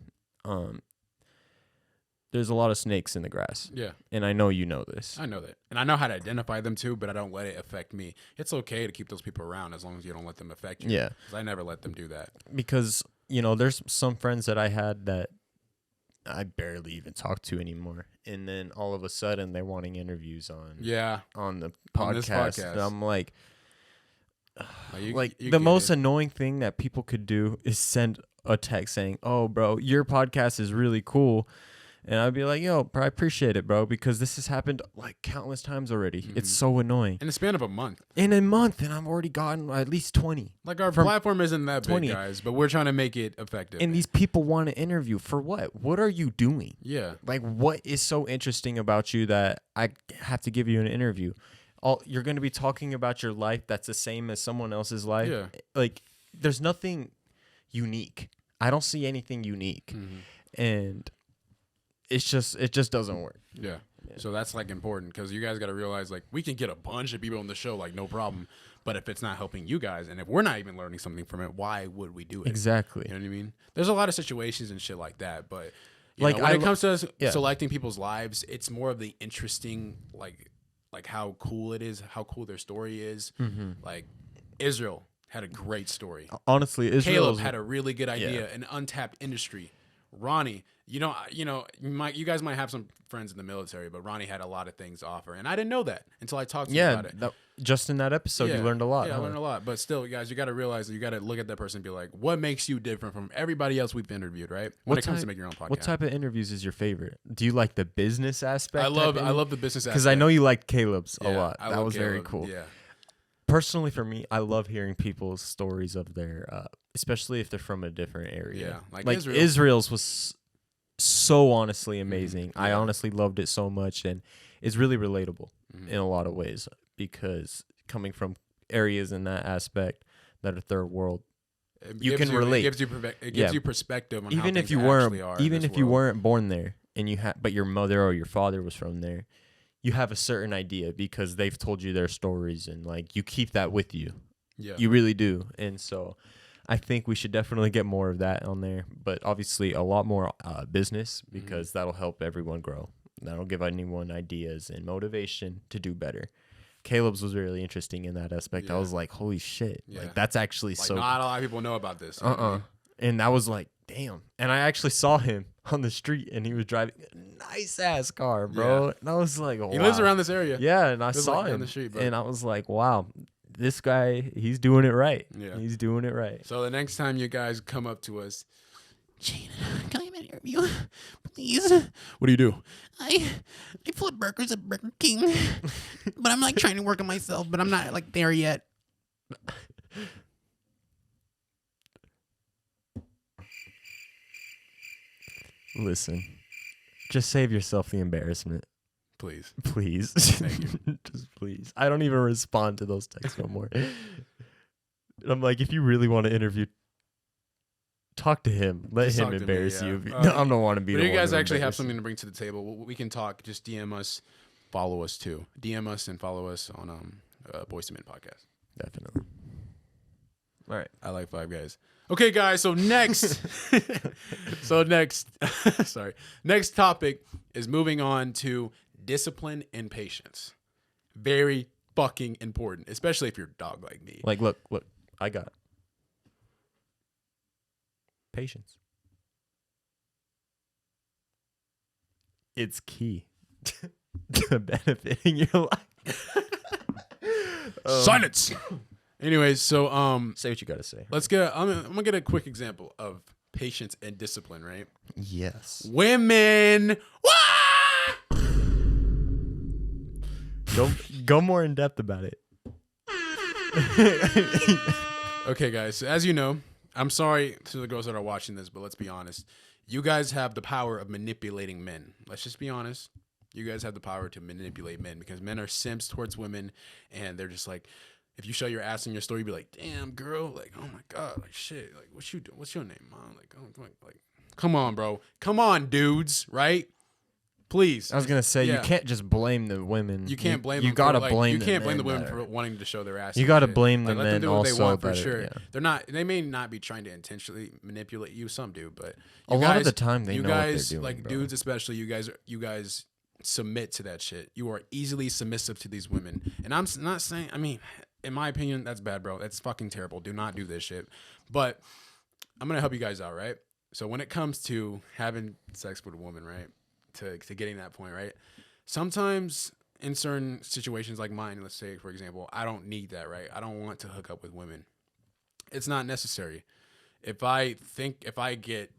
Speaker 2: There's a lot of snakes in the grass. Yeah. And I know you know this.
Speaker 1: I know that. And I know how to identify them too, but I don't let it affect me. It's okay to keep those people around as long as you don't let them affect you. Yeah. Because I never let them do that.
Speaker 2: Because, there's some friends that I had that I barely even talk to anymore. And then all of a sudden they're wanting interviews on the podcast. On this podcast. And I'm like, the most annoying thing that people could do is send a text saying, "Oh, bro, your podcast is really cool." And I'd be like, yo, bro, I appreciate it, bro, because this has happened like countless times already. It's so annoying.
Speaker 1: In the span of a month.
Speaker 2: In a month, and I've already gotten at least 20.
Speaker 1: Like our platform isn't that 20. Big, guys, but we're trying to make it effective.
Speaker 2: And these people want to interview for what? What are you doing?
Speaker 1: Yeah.
Speaker 2: Like, what is so interesting about you that I have to give you an interview? You're going to be talking about your life that's the same as someone else's life. Yeah. Like, there's nothing unique. I don't see anything unique. And it just doesn't work.
Speaker 1: Yeah. So that's like important because you guys got to realize like we can get a bunch of people on the show like no problem, but if it's not helping you guys and if we're not even learning something from it, why would we do it?
Speaker 2: Exactly.
Speaker 1: You know what I mean? There's a lot of situations and shit like that, but you
Speaker 2: Like,
Speaker 1: know, when it comes to
Speaker 2: yeah.
Speaker 1: selecting people's lives, it's more of the interesting like how cool it is, how cool their story is. Like Israel had a great story.
Speaker 2: Honestly, Israel
Speaker 1: Caleb had a really good idea, an untapped industry. Ronnie, you guys might have some friends in the military, but Ronnie had a lot of things to offer, and I didn't know that until I talked to him about it.
Speaker 2: Just in that episode, you learned a lot.
Speaker 1: Yeah,
Speaker 2: huh?
Speaker 1: I learned a lot. But still, guys, you got to realize that you got to look at that person and be like, what makes you different from everybody else we've interviewed, right? When it comes to making your own podcast.
Speaker 2: What type of interviews is your favorite? Do you like the business aspect?
Speaker 1: I love the business aspect.
Speaker 2: Because I know you liked Caleb's a lot.
Speaker 1: I
Speaker 2: That
Speaker 1: love
Speaker 2: was very
Speaker 1: Caleb.
Speaker 2: cool.
Speaker 1: Yeah.
Speaker 2: Personally, for me, I love hearing people's stories of their, especially if they're from a different area.
Speaker 1: Yeah,
Speaker 2: like
Speaker 1: Israel.
Speaker 2: Israel's was so honestly amazing. I honestly loved it so much, and it's really relatable in a lot of ways because coming from areas in that aspect that are third world, you can relate.
Speaker 1: It gives you perspective on
Speaker 2: even
Speaker 1: how
Speaker 2: if you
Speaker 1: things
Speaker 2: weren't,
Speaker 1: actually are
Speaker 2: even
Speaker 1: in
Speaker 2: if
Speaker 1: this
Speaker 2: you
Speaker 1: world.
Speaker 2: weren't born there, and but your mother or your father was from there, you have a certain idea because they've told you their stories, and like you keep that with you.
Speaker 1: Yeah.
Speaker 2: You really do, and so I think we should definitely get more of that on there, but obviously a lot more business because that'll help everyone grow. That'll give anyone ideas and motivation to do better. Caleb's was really interesting in that aspect.
Speaker 1: Yeah.
Speaker 2: I was like, holy shit.
Speaker 1: Yeah.
Speaker 2: Like that's actually
Speaker 1: Like,
Speaker 2: so
Speaker 1: not a lot of people know about this. You know what I mean?
Speaker 2: And that was like, damn. And I actually saw him on the street and he was driving a nice ass car, bro.
Speaker 1: Yeah.
Speaker 2: And I was like, wow.
Speaker 1: He lives around this area.
Speaker 2: Yeah, and I
Speaker 1: Lives,
Speaker 2: saw
Speaker 1: like, down
Speaker 2: him.
Speaker 1: the street, bro.
Speaker 2: And I was like, wow, this guy, he's doing it right.
Speaker 1: Yeah.
Speaker 2: He's doing it right.
Speaker 1: So the next time you guys come up to us, Jaden, can I have an interview, please? What do you do?
Speaker 3: I flip burgers at Burger King, but I'm like trying to work on myself, but I'm not like there yet.
Speaker 2: Listen, just save yourself the embarrassment.
Speaker 1: Please.
Speaker 2: Please.
Speaker 1: Thank you.
Speaker 2: Just please. I don't even respond to those texts no more. I'm like, if you really want to interview, talk to him. Let
Speaker 1: Just
Speaker 2: him
Speaker 1: talk to me,
Speaker 2: embarrass
Speaker 1: yeah.
Speaker 2: you. No, I don't want to be
Speaker 1: But
Speaker 2: the
Speaker 1: you
Speaker 2: one
Speaker 1: guys
Speaker 2: to
Speaker 1: actually have
Speaker 2: embarrass
Speaker 1: something to bring to the table. We can talk. Just DM us, follow us too. DM us and follow us on Boys to Men podcast.
Speaker 2: you. Definitely. All right.
Speaker 1: I like Five Guys. Okay, guys. So next, next topic is moving on to discipline and patience. Very fucking important, especially if you're a dog like me.
Speaker 2: Like, look, I got it. Patience. It's key to benefiting your life.
Speaker 1: Silence. Anyways, so
Speaker 2: Say what you got to say.
Speaker 1: let's get. I'm gonna get a quick example of patience and discipline. Right?
Speaker 2: Yes.
Speaker 1: Women. Wah!
Speaker 2: Go more in depth about it.
Speaker 1: Okay, guys. So as you know, I'm sorry to the girls that are watching this, but let's be honest. You guys have the power of manipulating men. Let's just be honest. You guys have the power to manipulate men because men are simps towards women, and they're just like, if you show your ass in your story, you be like, damn, girl, like, oh my god, like shit, like what you do? What's your name, mom? Like, oh, like, come on, bro, come on, dudes, right? Please.
Speaker 2: I was gonna say
Speaker 1: Yeah.
Speaker 2: you can't just blame the women.
Speaker 1: You can't blame
Speaker 2: You
Speaker 1: them.
Speaker 2: gotta
Speaker 1: for, like,
Speaker 2: blame.
Speaker 1: You can't blame the
Speaker 2: men
Speaker 1: women
Speaker 2: that
Speaker 1: for
Speaker 2: are-
Speaker 1: wanting to show their ass.
Speaker 2: You
Speaker 1: and
Speaker 2: gotta
Speaker 1: shit.
Speaker 2: blame the
Speaker 1: Like, let them
Speaker 2: men
Speaker 1: do what they
Speaker 2: also
Speaker 1: want for
Speaker 2: that are-
Speaker 1: sure.
Speaker 2: yeah.
Speaker 1: They're not. They may not be trying to intentionally manipulate you. Some do, but
Speaker 2: A
Speaker 1: you
Speaker 2: lot of
Speaker 1: guys-
Speaker 2: the time they
Speaker 1: you
Speaker 2: know what they're
Speaker 1: guys,
Speaker 2: doing,
Speaker 1: like
Speaker 2: bro.
Speaker 1: dudes especially. You guys submit to that shit. You are easily submissive to these women, and I'm not saying. I mean, in my opinion, that's bad, bro. That's fucking terrible. Do not do this shit. But I'm gonna help you guys out, right? So when it comes to having sex with a woman, right, to getting that point, right, sometimes in certain situations like mine, let's say, for example, I don't need that, right? I don't want to hook up with women. It's not necessary. If I get,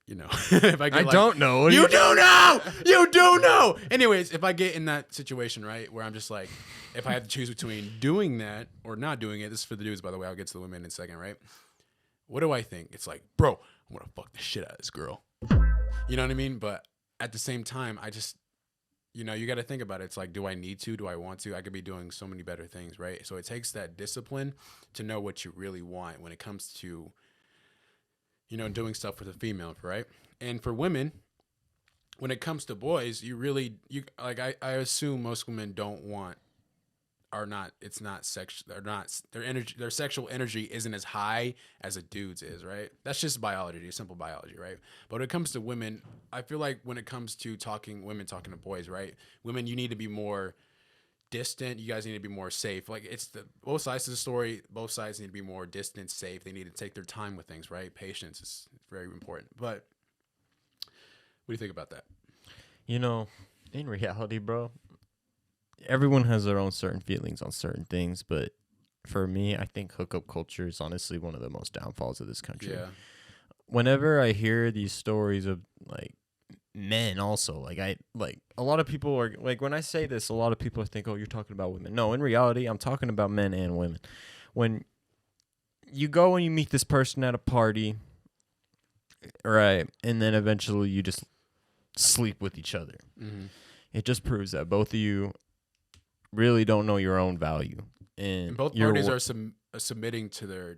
Speaker 1: you know, if I get
Speaker 2: don't know.
Speaker 1: you do know! You do know! Anyways, if I get in that situation, right, where I'm just like, if I have to choose between doing that or not doing it, this is for the dudes, by the way, I'll get to the women in a second, right? What do I think? It's like, bro, I'm gonna fuck the shit out of this girl. You know what I mean? But at the same time, I just, you got to think about it. It's like, do I need to? Do I want to? I could be doing so many better things, right? So it takes that discipline to know what you really want when it comes to, doing stuff with a female, right? And for women, when it comes to boys, you like I assume most women don't want are not it's not sex they're not their sexual energy isn't as high as a dude's is, right? That's just biology, simple biology, right? But when it comes to women, I feel like when it comes to women talking to boys, right? Women, you need to be more distant. You guys need to be more safe. Like it's both sides of the story. Both sides need to be more distant, safe. They need to take their time with things, right? Patience is very important. But what do you think about that?
Speaker 2: In reality, bro, everyone has their own certain feelings on certain things, but for me, I think hookup culture is honestly one of the most downfalls of this country.
Speaker 1: Yeah.
Speaker 2: Whenever I hear these stories of like men also, like a lot of people are like, when I say this, a lot of people think, oh, you're talking about women. No, in reality, I'm talking about men and women. When you go and you meet this person at a party, right, and then eventually you just sleep with each other.
Speaker 1: Mm-hmm.
Speaker 2: It just proves that both of you really don't know your own value, and
Speaker 1: both parties are submitting to their,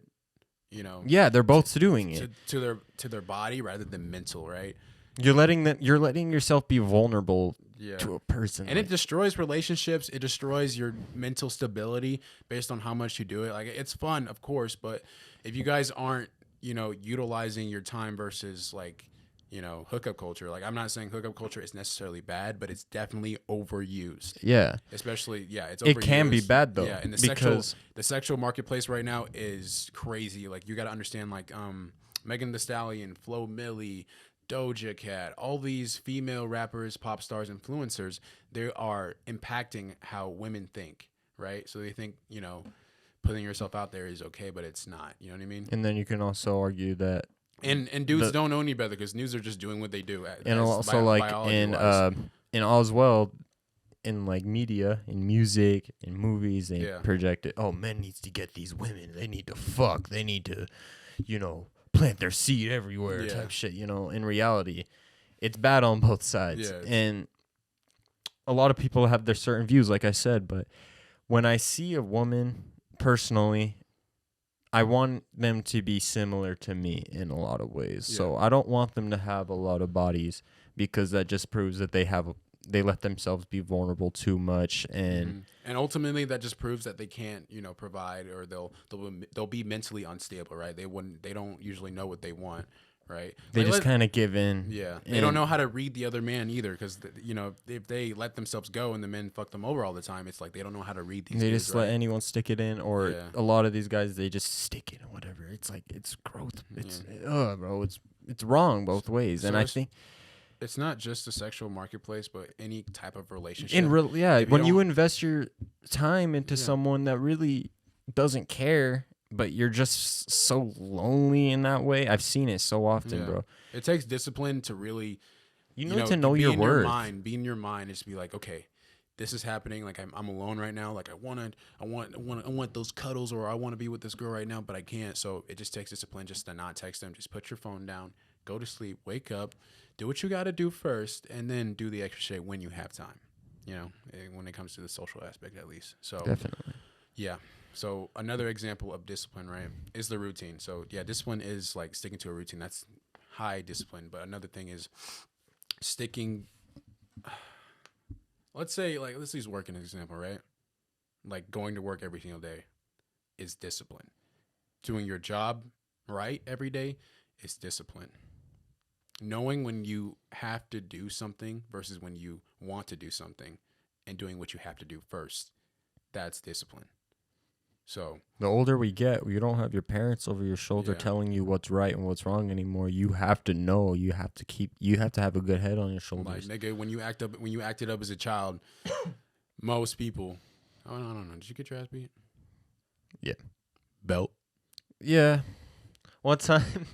Speaker 2: yeah, they're both doing it
Speaker 1: to their body rather than mental, right?
Speaker 2: You're letting yourself be vulnerable to a person,
Speaker 1: and it destroys relationships. It destroys your mental stability based on how much you do it. Like it's fun, of course, but if you guys aren't, utilizing your time versus like, hookup culture. Like I'm not saying hookup culture is necessarily bad, but it's definitely overused.
Speaker 2: Yeah.
Speaker 1: Especially, it's overused.
Speaker 2: It can be bad though.
Speaker 1: Yeah, and the sexual marketplace right now is crazy. Like you got to understand, like Megan Thee Stallion, Flo Milli, Doja Cat, all these female rappers, pop stars, influencers, they are impacting how women think, right? So they think, putting yourself out there is okay, but it's not. You know what I mean?
Speaker 2: And then you can also argue that.
Speaker 1: And dudes don't know any better because dudes are just doing what they do.
Speaker 2: And also like in all as well, in like media, in music, in movies, they project it. Oh, men needs to get these women. They need to fuck. They need to, plant their seed everywhere type shit. In reality, it's bad on both sides.
Speaker 1: Yeah,
Speaker 2: and a lot of people have their certain views, like I said. But when I see a woman personally, I want them to be similar to me in a lot of ways. Yeah. So I don't want them to have a lot of bodies because that just proves that they let themselves be vulnerable too much, and
Speaker 1: ultimately that just proves that they can't, provide, or they'll be mentally unstable, right? They don't usually know what they want, right?
Speaker 2: They just kind of give in.
Speaker 1: Yeah, they don't know how to read the other man either, because if they let themselves go and the men fuck them over all the time, it's like they don't know how to read these.
Speaker 2: They just let anyone stick it in, or a lot of these guys they just stick it or whatever. It's like it's growth. It's bro, it's wrong both ways, so and I think.
Speaker 1: It's not just the sexual marketplace, but any type of relationship.
Speaker 2: When you invest your time into someone that really doesn't care, but you're just so lonely in that way. I've seen it so often, bro.
Speaker 1: It takes discipline to really,
Speaker 2: you need to know your worth.
Speaker 1: Be in your mind is to be like, okay, this is happening. Like I'm alone right now. Like I want those cuddles, or I want to be with this girl right now, but I can't. So it just takes discipline just to not text them. Just put your phone down, go to sleep, wake up. Do what you got to do first, and then do the extra shit when you have time, when it comes to the social aspect, at least. So
Speaker 2: definitely.
Speaker 1: Yeah. So another example of discipline, right, is the routine. So, discipline is like sticking to a routine. That's high discipline. But another thing is sticking. Let's use work as an example, right? Like going to work every single day is discipline. Doing your job right every day is discipline. Knowing when you have to do something versus when you want to do something, and doing what you have to do first, that's discipline. So
Speaker 2: the older we get, you don't have your parents over your shoulder telling you what's right and what's wrong anymore. You have to know. You have to have a good head on your shoulders.
Speaker 1: Like, nigga, when you acted up as a child, most people, I don't know. Did you get your ass beat?
Speaker 2: Yeah.
Speaker 1: Belt.
Speaker 2: Yeah. One time,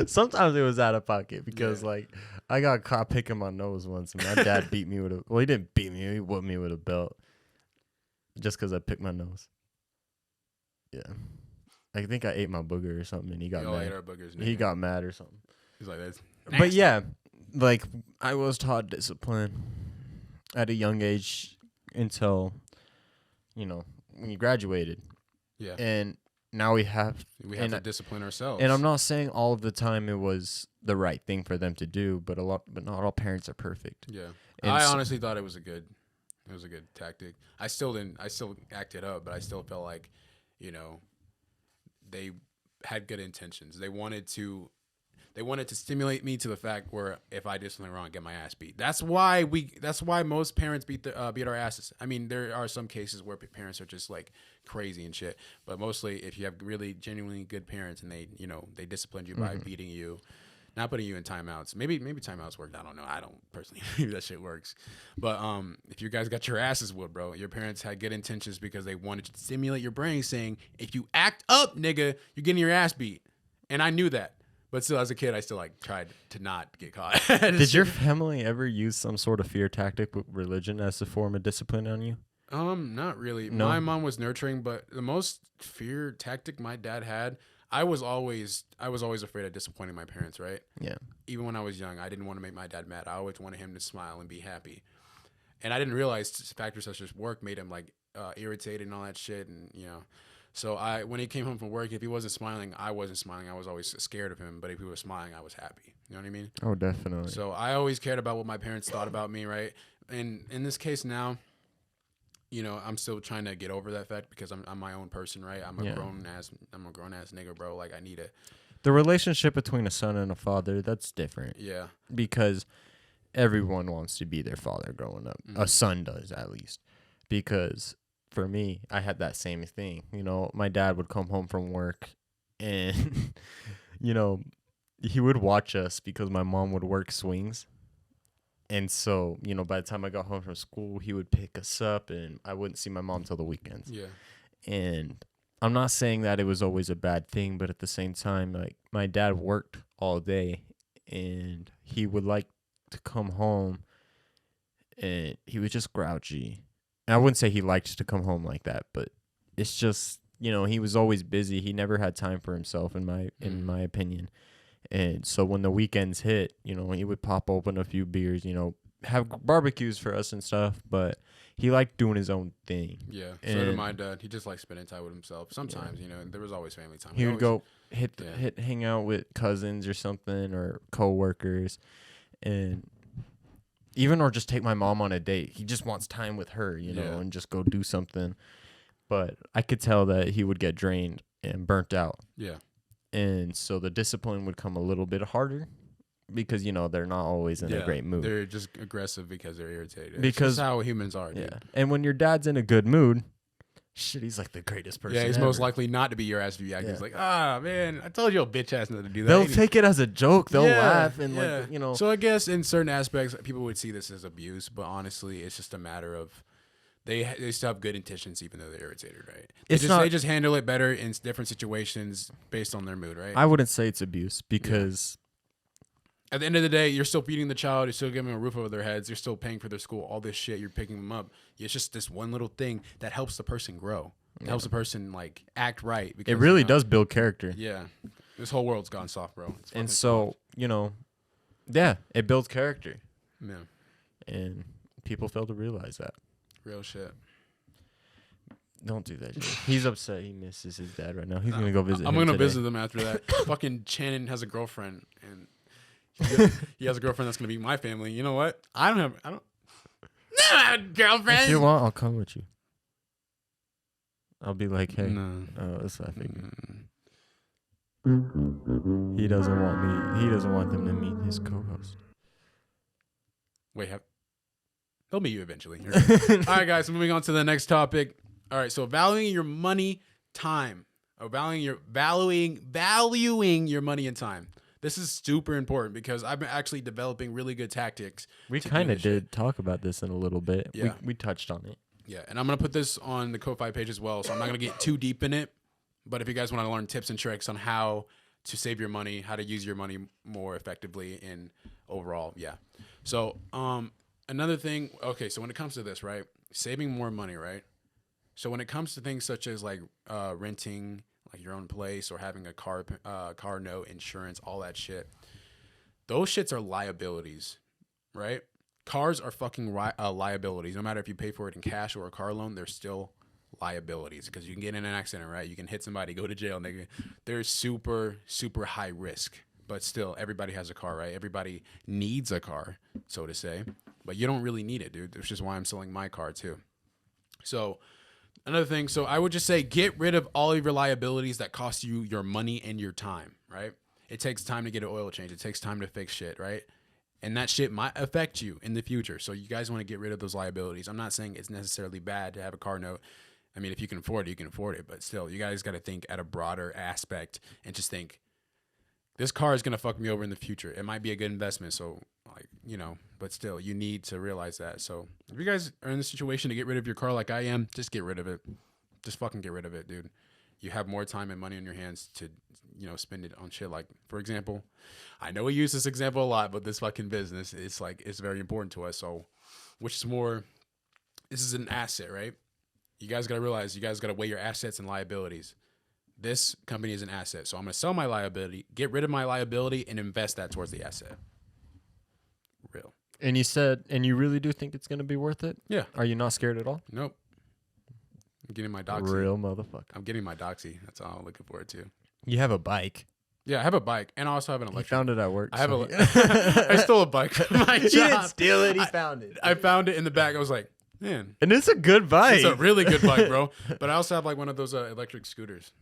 Speaker 2: sometimes it was out of pocket because I got caught picking my nose once, and my dad beat me with he didn't beat me, he whooped me with a belt just because I picked my nose. Yeah. I think I ate my booger or something, and he got mad. He got mad or something.
Speaker 1: He's like, that's
Speaker 2: nasty. But yeah, like I was taught discipline at a young age until, when you graduated.
Speaker 1: Yeah.
Speaker 2: And now we have
Speaker 1: to discipline ourselves.
Speaker 2: And I'm not saying all of the time it was the right thing for them to do, but not all parents are perfect.
Speaker 1: Yeah.
Speaker 2: And
Speaker 1: I honestly thought it was a good tactic. I still acted up, but I still felt like, they had good intentions. They wanted to stimulate me to the fact where if I did something wrong, I get my ass beat. That's why most parents beat our asses. I mean, there are some cases where parents are just like crazy and shit, but mostly if you have really genuinely good parents and they disciplined you by beating you, not putting you in timeouts. Maybe timeouts worked. I don't know. I don't personally think that shit works. But if you guys got your asses whooped, bro, your parents had good intentions because they wanted to stimulate your brain, saying if you act up, nigga, you're getting your ass beat. And I knew that. But still, as a kid, I still tried to not get caught.
Speaker 2: Did your family ever use some sort of fear tactic with religion as a form of discipline on you?
Speaker 1: Not really.
Speaker 2: No?
Speaker 1: My mom was nurturing, but the most fear tactic my dad had, I was always afraid of disappointing my parents, right?
Speaker 2: Yeah.
Speaker 1: Even when I was young, I didn't want to make my dad mad. I always wanted him to smile and be happy. And I didn't realize factors such as work made him irritated and all that shit, and So when he came home from work, if he wasn't smiling, I wasn't smiling. I was always scared of him. But if he was smiling, I was happy. You know what I mean?
Speaker 2: Oh, definitely.
Speaker 1: So I always cared about what my parents thought about me, right? And in this case now, I'm still trying to get over that fact because I'm my own person, right? I'm a grown ass nigga, bro. Like I need to.
Speaker 2: The relationship between a son and a father, that's different.
Speaker 1: Yeah.
Speaker 2: Because everyone wants to be their father growing up. A son does, at least. Because for me, I had that same thing. My dad would come home from work and, he would watch us because my mom would work swings. And so, by the time I got home from school, he would pick us up and I wouldn't see my mom till the weekends.
Speaker 1: Yeah.
Speaker 2: And I'm not saying that it was always a bad thing, but at the same time, like my dad worked all day and he would like to come home and he was just grouchy. And I wouldn't say he liked to come home like that, but it's just, he was always busy. He never had time for himself in my opinion. And so when the weekends hit, he would pop open a few beers, have barbecues for us and stuff, but he liked doing his own thing.
Speaker 1: Yeah. So did my dad. He just liked spending time with himself. Sometimes, there was always family time.
Speaker 2: He would go hang out with cousins or something or coworkers, and or just take my mom on a date. He just wants time with her, and just go do something. But I could tell that he would get drained and burnt out.
Speaker 1: Yeah.
Speaker 2: And so the discipline would come a little bit harder because, they're not always in a great mood.
Speaker 1: They're just aggressive because they're irritated.
Speaker 2: Because
Speaker 1: that's how humans are, dude.
Speaker 2: Yeah. And when your dad's in a good mood, shit, he's like the greatest person.
Speaker 1: Yeah, he's
Speaker 2: ever.
Speaker 1: most likely not to be your ass if you act. He's like, man, I told you a bitch ass not to do that.
Speaker 2: They'll take it as a joke. They'll laugh and
Speaker 1: So I guess in certain aspects, people would see this as abuse, but honestly, it's just a matter of they still have good intentions even though they're irritated, right? They just handle it better in different situations based on their mood, right?
Speaker 2: I wouldn't say it's abuse because
Speaker 1: at the end of the day, you're still feeding the child, you're still giving them a roof over their heads, you're still paying for their school, all this shit, you're picking them up. It's just this one little thing that helps the person grow. It helps the person act right. Because,
Speaker 2: it really does build character.
Speaker 1: Yeah. This whole world's gone soft, bro.
Speaker 2: And so, it builds character.
Speaker 1: Yeah.
Speaker 2: And people fail to realize that.
Speaker 1: Real shit.
Speaker 2: Don't do that, Jay. He's upset. He misses his dad right now. He's going to go visit him
Speaker 1: I'm going to
Speaker 2: today.
Speaker 1: visit him after that. Fucking Shannon has a girlfriend, and he has a girlfriend that's going to be my family. You know what? I don't have a girlfriend.
Speaker 2: If you want, I'll come with you. I'll be like, hey.
Speaker 1: No.
Speaker 2: Oh, that's what I figured. He doesn't want them to meet his co-host.
Speaker 1: Wait, he'll meet you eventually. All right, guys, moving on to the next topic. All right, so valuing your money, time. Or valuing your money and time. This is super important because I've been actually developing really good tactics.
Speaker 2: We kind of did talk about this in a little bit.
Speaker 1: Yeah.
Speaker 2: We touched on it.
Speaker 1: Yeah, and I'm going to put this on the Ko-Fi page as well, so I'm not going to get too deep in it. But if you guys want to learn tips and tricks on how to save your money, how to use your money more effectively in overall, yeah. So, another thing, okay, so when it comes to this, right, saving more money, right? So when it comes to things such as renting your own place or having a car note, insurance, all that shit, those shits are liabilities, right? Cars are fucking liabilities. No matter if you pay for it in cash or a car loan, they're still liabilities because you can get in an accident, right? You can hit somebody, go to jail, nigga. They're super, super high risk. But still, everybody has a car, right? Everybody needs a car, so to say. But you don't really need it, dude. That's just why I'm selling my car, too. So, another thing. So, I would just say get rid of all of your liabilities that cost you your money and your time, right? It takes time to get an oil change. It takes time to fix shit, right? And that shit might affect you in the future. So, you guys want to get rid of those liabilities. I'm not saying it's necessarily bad to have a car note. I mean, if you can afford it, you can afford it. But still, you guys got to think at a broader aspect and just think, this car is going to fuck me over in the future. It might be a good investment. So, like, you know, but still, you need to realize that. So, if you guys are in the situation to get rid of your car like I am, just get rid of it. Just fucking get rid of it, dude. You have more time and money in your hands to, you know, spend it on shit. Like, for example, I know we use this example a lot, but this fucking business, it's like, it's very important to us. So, which is more, this is an asset, right? You guys got to realize, you guys got to weigh your assets and liabilities. This company is an asset. So I'm going to sell my liability, get rid of my liability, and invest that towards the asset. Real.
Speaker 2: And you said, and you really do think it's going to be worth it?
Speaker 1: Yeah.
Speaker 2: Are you not scared at all?
Speaker 1: Nope. I'm getting my doxy.
Speaker 2: Real motherfucker.
Speaker 1: I'm getting my doxy. That's all I'm looking forward to.
Speaker 2: You have a bike.
Speaker 1: Yeah, I have a bike, and I also have an
Speaker 2: He
Speaker 1: electric.
Speaker 2: found it at work.
Speaker 1: I have
Speaker 2: so
Speaker 1: I stole a bike from my job.
Speaker 2: He didn't steal it. He found it.
Speaker 1: I found it in the back. I was like, man,
Speaker 2: And it's a good bike.
Speaker 1: it's a really good bike, bro. But I also have like one of those electric scooters.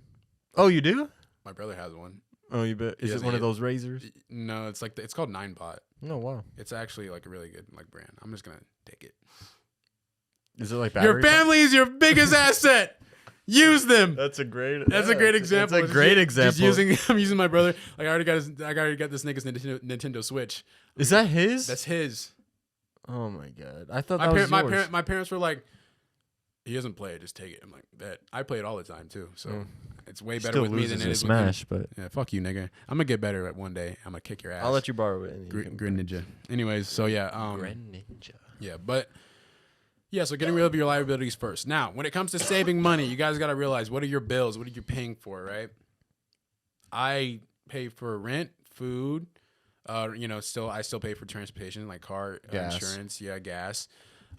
Speaker 2: Oh, you do?
Speaker 1: My brother has one.
Speaker 2: Oh, you bet. Is
Speaker 1: He
Speaker 2: it
Speaker 1: has
Speaker 2: one
Speaker 1: a-
Speaker 2: of those razors?
Speaker 1: No, it's like it's called 9bot.
Speaker 2: No, wow.
Speaker 1: It's actually like a really good like brand. I'm just gonna take it.
Speaker 2: Is it like battery?
Speaker 1: Your family is your biggest asset. Use them.
Speaker 2: That's a great.
Speaker 1: That's a great example.
Speaker 2: That's a great example.
Speaker 1: I'm using my brother. Like I already got this nigga's Nintendo Switch.
Speaker 2: Is that his?
Speaker 1: That's his.
Speaker 2: Oh my god! I thought
Speaker 1: My,
Speaker 2: that was yours.
Speaker 1: my parents were like, he doesn't play it, just take it. I'm like, that. I play it all the time too, so it's way better
Speaker 2: Still
Speaker 1: with me
Speaker 2: loses
Speaker 1: than it
Speaker 2: in
Speaker 1: is
Speaker 2: Smash,
Speaker 1: with
Speaker 2: but
Speaker 1: him. Yeah, fuck you, nigga. I'm gonna get better at one day. I'm gonna kick your ass.
Speaker 2: I'll let you borrow it.
Speaker 1: Grin Ninja. Anyways, so yeah,
Speaker 2: Grin Ninja.
Speaker 1: yeah, but yeah, so getting rid of your liabilities first. Now, when it comes to saving money, you guys got to realize, what are your bills? What are you paying for, right? I pay for rent, food, you know, I still pay for transportation, like car
Speaker 2: Gas.
Speaker 1: insurance, gas.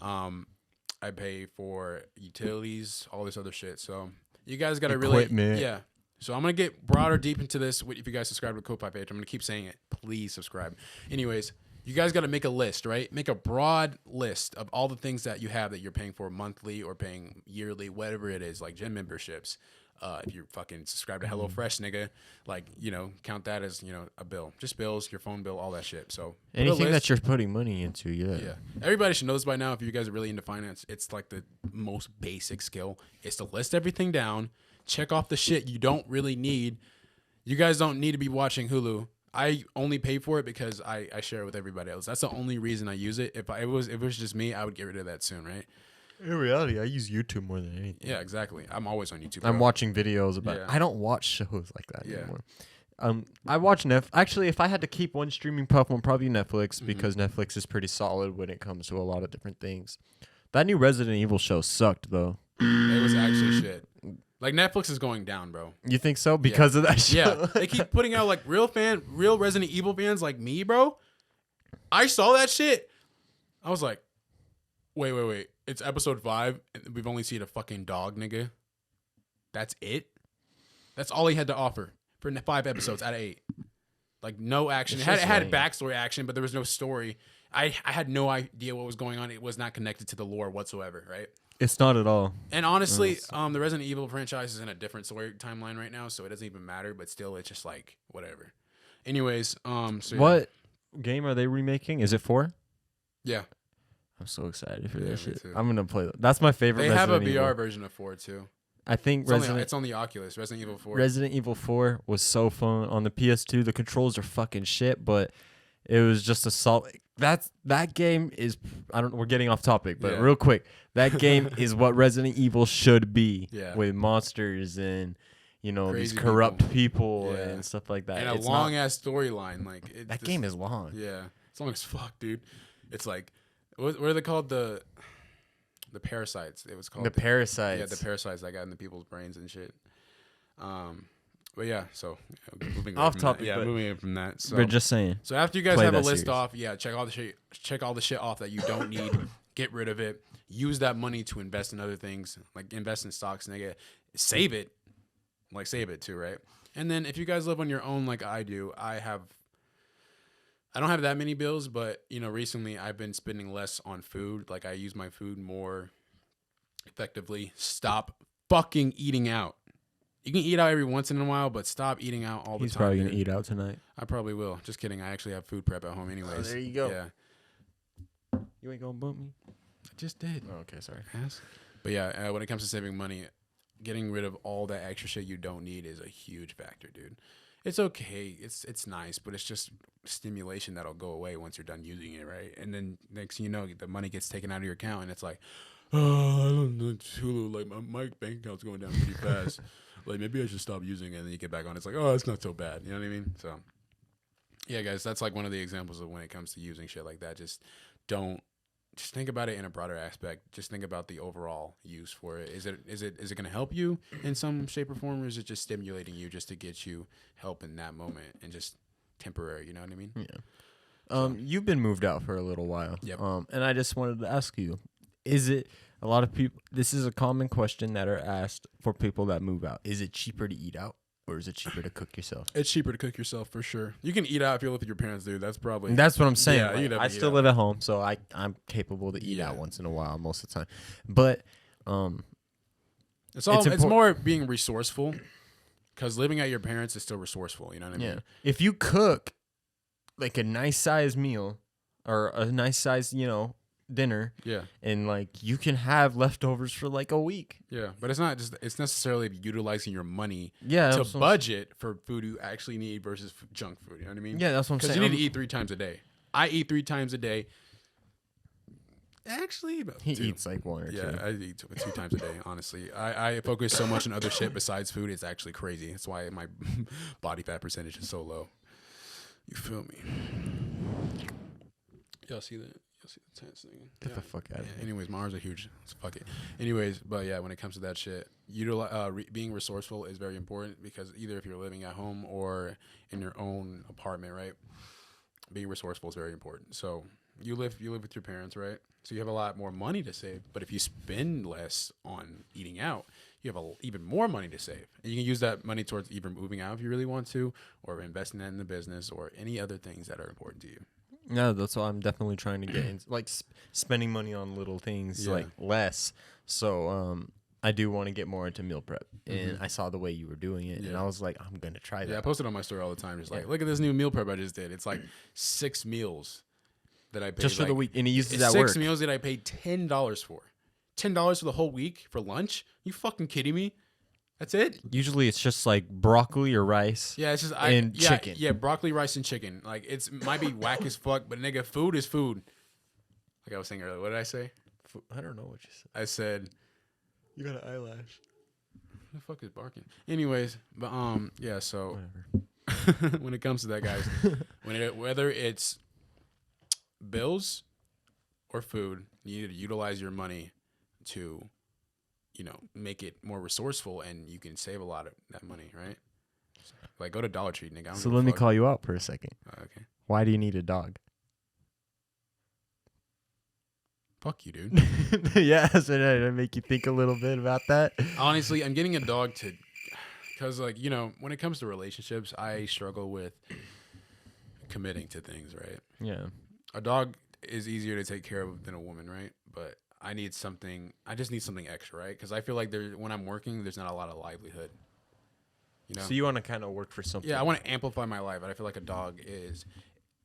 Speaker 1: I pay for utilities, all this other shit. So you guys got to really,
Speaker 2: Equipment.
Speaker 1: yeah. So I'm gonna get broader deep into this. If you guys subscribe to the Ko-Fi page, I'm gonna keep saying it. Please subscribe. Anyways, you guys got to make a list, right? Make a broad list of all the things that you have that you're paying for monthly or paying yearly, whatever it is, like gym memberships. If you're fucking subscribed to HelloFresh, nigga, like, you know, count that as, you know, a bill. Just bills, your phone bill, all that shit. So put a
Speaker 2: Anything
Speaker 1: list.
Speaker 2: that you're putting money into, yeah.
Speaker 1: Yeah. Everybody should know this by now. If you guys are really into finance, it's like the most basic skill is to list everything down, check off the shit you don't really need. You guys don't need to be watching Hulu. I only pay for it because I share it with everybody else. That's the only reason I use it. If it was just me, I would get rid of that soon, right?
Speaker 2: In reality, I use YouTube more than anything.
Speaker 1: Yeah, exactly. I'm always on YouTube.
Speaker 2: I'm
Speaker 1: bro.
Speaker 2: watching videos about.
Speaker 1: Yeah.
Speaker 2: I don't watch shows like that
Speaker 1: Yeah.
Speaker 2: anymore. I watch Actually, if I had to keep one streaming platform, probably Netflix,
Speaker 1: Mm-hmm.
Speaker 2: because Netflix is pretty solid when it comes to a lot of different things. That new Resident Evil show sucked, though.
Speaker 1: It was actually shit. Like, Netflix is going down, bro.
Speaker 2: You think so? Because of that show?
Speaker 1: Yeah, they keep putting out like real Resident Evil fans like me, bro. I saw that shit. I was like, wait. It's episode 5, and we've only seen a fucking dog, nigga. That's it? That's all he had to offer for 5 episodes out of 8. Like, no action. It had
Speaker 2: lame.
Speaker 1: backstory action, but there was no story. I had no idea what was going on. It was not connected to the lore whatsoever, right?
Speaker 2: It's not at all.
Speaker 1: And honestly, the Resident Evil franchise is in a different story timeline right now, so it doesn't even matter. But still, it's just like whatever. Anyways, so yeah.
Speaker 2: What game are they remaking? Is it 4?
Speaker 1: Yeah,
Speaker 2: I'm so excited for
Speaker 1: Yeah,
Speaker 2: this
Speaker 1: me
Speaker 2: shit.
Speaker 1: too.
Speaker 2: I'm gonna play that. That's my favorite.
Speaker 1: they have a
Speaker 2: Resident
Speaker 1: VR
Speaker 2: Evil.
Speaker 1: version of 4 too.
Speaker 2: I think
Speaker 1: It's on the Oculus. Resident Evil 4.
Speaker 2: Resident Evil 4 was so fun on the PS2. The controls are fucking shit, but it was just a solid. That game is. We're getting off topic, but
Speaker 1: Yeah.
Speaker 2: real quick, that game is what Resident Evil should be.
Speaker 1: Yeah.
Speaker 2: With monsters and
Speaker 1: Crazy
Speaker 2: these corrupt people
Speaker 1: Yeah.
Speaker 2: and stuff like that.
Speaker 1: and a
Speaker 2: It's
Speaker 1: long
Speaker 2: not-
Speaker 1: ass storyline. Like
Speaker 2: That game is long.
Speaker 1: Yeah, it's long as fuck, dude. It's like what are they called? The parasites. It was called
Speaker 2: The parasites.
Speaker 1: Yeah, the parasites that got in the people's brains and shit. But yeah, so moving away
Speaker 2: Off
Speaker 1: from
Speaker 2: topic,
Speaker 1: That. Yeah,
Speaker 2: but-
Speaker 1: moving away from that. So
Speaker 2: We're just saying.
Speaker 1: So after you guys
Speaker 2: Play
Speaker 1: have a
Speaker 2: that
Speaker 1: list
Speaker 2: series.
Speaker 1: off, check all the shit off that you don't need. Get rid of it. use that money to invest in other things, like invest in stocks, nigga. Save it, like save it too, right? And then if you guys live on your own, like I do, I don't have that many bills, but recently I've been spending less on food. Like I use my food more effectively. Stop fucking eating out. You can eat out every once in a while, but stop eating out all the time.
Speaker 2: He's probably
Speaker 1: dude.
Speaker 2: gonna eat out tonight.
Speaker 1: I probably will. Just kidding. I actually have food prep at home anyways.
Speaker 2: Oh, there you go.
Speaker 1: Yeah.
Speaker 2: You ain't gonna bump me.
Speaker 1: I just did.
Speaker 2: Oh, okay, sorry.
Speaker 1: Ass. But yeah, when it comes to saving money, getting rid of all that extra shit you don't need is a huge factor, dude. It's okay. It's nice, but it's just stimulation that'll go away once you're done using it, right? And then next thing you know, the money gets taken out of your account, and it's like, oh, I don't know, Hulu. Like my bank account's going down pretty fast. Like maybe I should stop using it. And then you get back on. It's like, oh, it's not so bad. You know what I mean? So, yeah, guys, that's like one of the examples of when it comes to using shit like that. Just think about it in a broader aspect. Just think about the overall use for it. Is it going to help you in some shape or form, or is it just stimulating you just to get you help in that moment and just temporary? You know what I mean?
Speaker 2: Yeah. You've been moved out for a little while.
Speaker 1: Yep.
Speaker 2: And I just wanted to ask you, is it a lot of people? This is a common question that are asked for people that move out. Is it cheaper to eat out, or is it cheaper to cook yourself?
Speaker 1: It's cheaper to cook yourself for sure. You can eat out if you live with your parents, dude. That's probably.
Speaker 2: That's what I'm saying.
Speaker 1: Yeah,
Speaker 2: Like,
Speaker 1: you definitely
Speaker 2: I
Speaker 1: eat
Speaker 2: still
Speaker 1: out.
Speaker 2: live at home, so I'm capable to eat out once in a while most of the time. But
Speaker 1: It's more being resourceful, because living at your parents is still resourceful. You know what I mean?
Speaker 2: yeah, if you cook like a nice size meal or a nice size, dinner,
Speaker 1: Yeah.
Speaker 2: and like you can have leftovers for like a week.
Speaker 1: Yeah, but it's necessarily utilizing your money
Speaker 2: Yeah,
Speaker 1: to
Speaker 2: that's what I'm
Speaker 1: budget for food you actually need versus junk food. You know what I mean?
Speaker 2: Yeah, that's what I'm
Speaker 1: Because
Speaker 2: saying.
Speaker 1: you need to eat 3 times a day. I eat 3 times a day. Actually, about
Speaker 2: He
Speaker 1: 2.
Speaker 2: eats like 1 or 2.
Speaker 1: Yeah, I eat 2 times a day. Honestly, I focus so much on other shit besides food. It's actually crazy. That's why my body fat percentage is so low. You feel me? Y'all see that? You'll see the tense thing.
Speaker 2: Get the fuck out of here.
Speaker 1: Anyways, my arms are huge. So fuck it. Anyways, but yeah, when it comes to that shit, being resourceful is very important, because either if you're living at home or in your own apartment, right? Being resourceful is very important. So you live with your parents, right? So you have a lot more money to save. But if you spend less on eating out, you have even more money to save. And you can use that money towards either moving out if you really want to, or investing that in the business, or any other things that are important to you.
Speaker 2: Yeah, that's why I'm definitely trying to get into, like spending money on little things,
Speaker 1: Yeah.
Speaker 2: like less. So I do want to get more into meal prep, and I saw the way you were doing it, and
Speaker 1: Yeah.
Speaker 2: I was like, I'm gonna try that.
Speaker 1: Yeah, I post it on my story all the time. Just like,
Speaker 2: Yeah.
Speaker 1: look at this new meal prep I just did. It's like 6 meals that I paid.
Speaker 2: Just for the
Speaker 1: like,
Speaker 2: week, and he uses
Speaker 1: it's
Speaker 2: that
Speaker 1: 6
Speaker 2: work.
Speaker 1: meals that I paid $10 for. $10 for the whole week for lunch? You fucking kidding me? That's it?
Speaker 2: Usually, it's just like broccoli or rice.
Speaker 1: Yeah, it's just
Speaker 2: And chicken.
Speaker 1: Yeah, broccoli, rice, and chicken. Like might be whack as fuck, but nigga, food is food. Like I was saying earlier, what did I say?
Speaker 2: I don't know what you said.
Speaker 1: I said,
Speaker 2: You got an eyelash.
Speaker 1: who the fuck is barking? Anyways, but yeah. So
Speaker 2: Whatever.
Speaker 1: when it comes to that, guys, whether it's bills or food, you need to utilize your money to, make it more resourceful, and you can save a lot of that money, right? Like go to Dollar Tree, nigga. I don't
Speaker 2: So
Speaker 1: give a
Speaker 2: let me
Speaker 1: fuck.
Speaker 2: call you out for a second.
Speaker 1: Okay.
Speaker 2: Why do you need a dog?
Speaker 1: Fuck you, dude.
Speaker 2: Yeah, so did I make you think a little bit about that?
Speaker 1: Honestly, I'm getting a dog because like, when it comes to relationships, I struggle with committing to things, right?
Speaker 2: Yeah.
Speaker 1: A dog is easier to take care of than a woman, right? But I just need something extra, right? Because I feel like when I'm working, there's not a lot of livelihood.
Speaker 2: So you want to kind of work for something?
Speaker 1: Yeah, I want to amplify my life, and I feel like a dog is,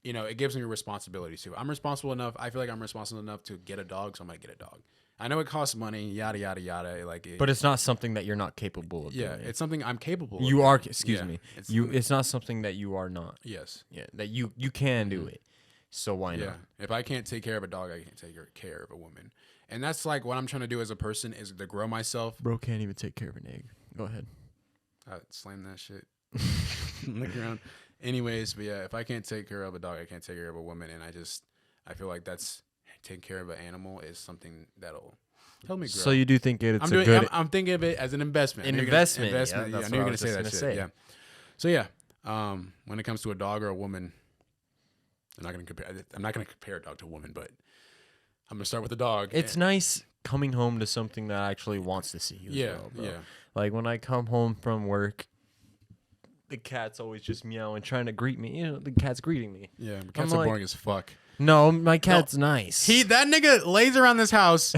Speaker 1: it gives me responsibility too. I'm responsible enough. I feel like I'm responsible enough to get a dog, so I'm gonna get a dog. I know it costs money, yada yada yada.
Speaker 2: But it's not something that you're not capable of
Speaker 1: yeah,
Speaker 2: doing.
Speaker 1: it's something I'm capable.
Speaker 2: You
Speaker 1: of
Speaker 2: are.
Speaker 1: doing.
Speaker 2: Excuse
Speaker 1: Yeah,
Speaker 2: me.
Speaker 1: It's
Speaker 2: It's not something that you are not.
Speaker 1: yes.
Speaker 2: Yeah, that you can do it. So why
Speaker 1: Yeah.
Speaker 2: not?
Speaker 1: If I can't take care of a dog, I can't take care of a woman. And that's like what I'm trying to do as a person is to grow myself.
Speaker 2: Bro can't even take care of an egg. Go ahead.
Speaker 1: I slam that shit. Look around. Anyways, but yeah, if I can't take care of a dog, I can't take care of a woman. And I feel like taking care of an animal is something that'll help me grow.
Speaker 2: So you do think it's
Speaker 1: I'm
Speaker 2: a good
Speaker 1: I'm thinking of it as an investment.
Speaker 2: An
Speaker 1: I knew you were gonna-
Speaker 2: investment, yeah,
Speaker 1: investment. Yeah,
Speaker 2: that's
Speaker 1: I knew you
Speaker 2: what
Speaker 1: were
Speaker 2: I
Speaker 1: gonna
Speaker 2: was
Speaker 1: say
Speaker 2: just
Speaker 1: that
Speaker 2: gonna
Speaker 1: shit.
Speaker 2: say.
Speaker 1: Yeah. So yeah, when it comes to a dog or a woman, I'm not gonna compare a dog to a woman, but I'm gonna start with the dog.
Speaker 2: It's nice coming home to something that actually wants to see you.
Speaker 1: Yeah,
Speaker 2: as well, bro.
Speaker 1: yeah.
Speaker 2: Like when I come home from work, the cat's always just meowing, trying to greet me. You know, the cat's greeting me.
Speaker 1: Yeah, cats
Speaker 2: I'm
Speaker 1: are
Speaker 2: like-
Speaker 1: boring as fuck.
Speaker 2: No, my cat's nice.
Speaker 1: That nigga lays around this house.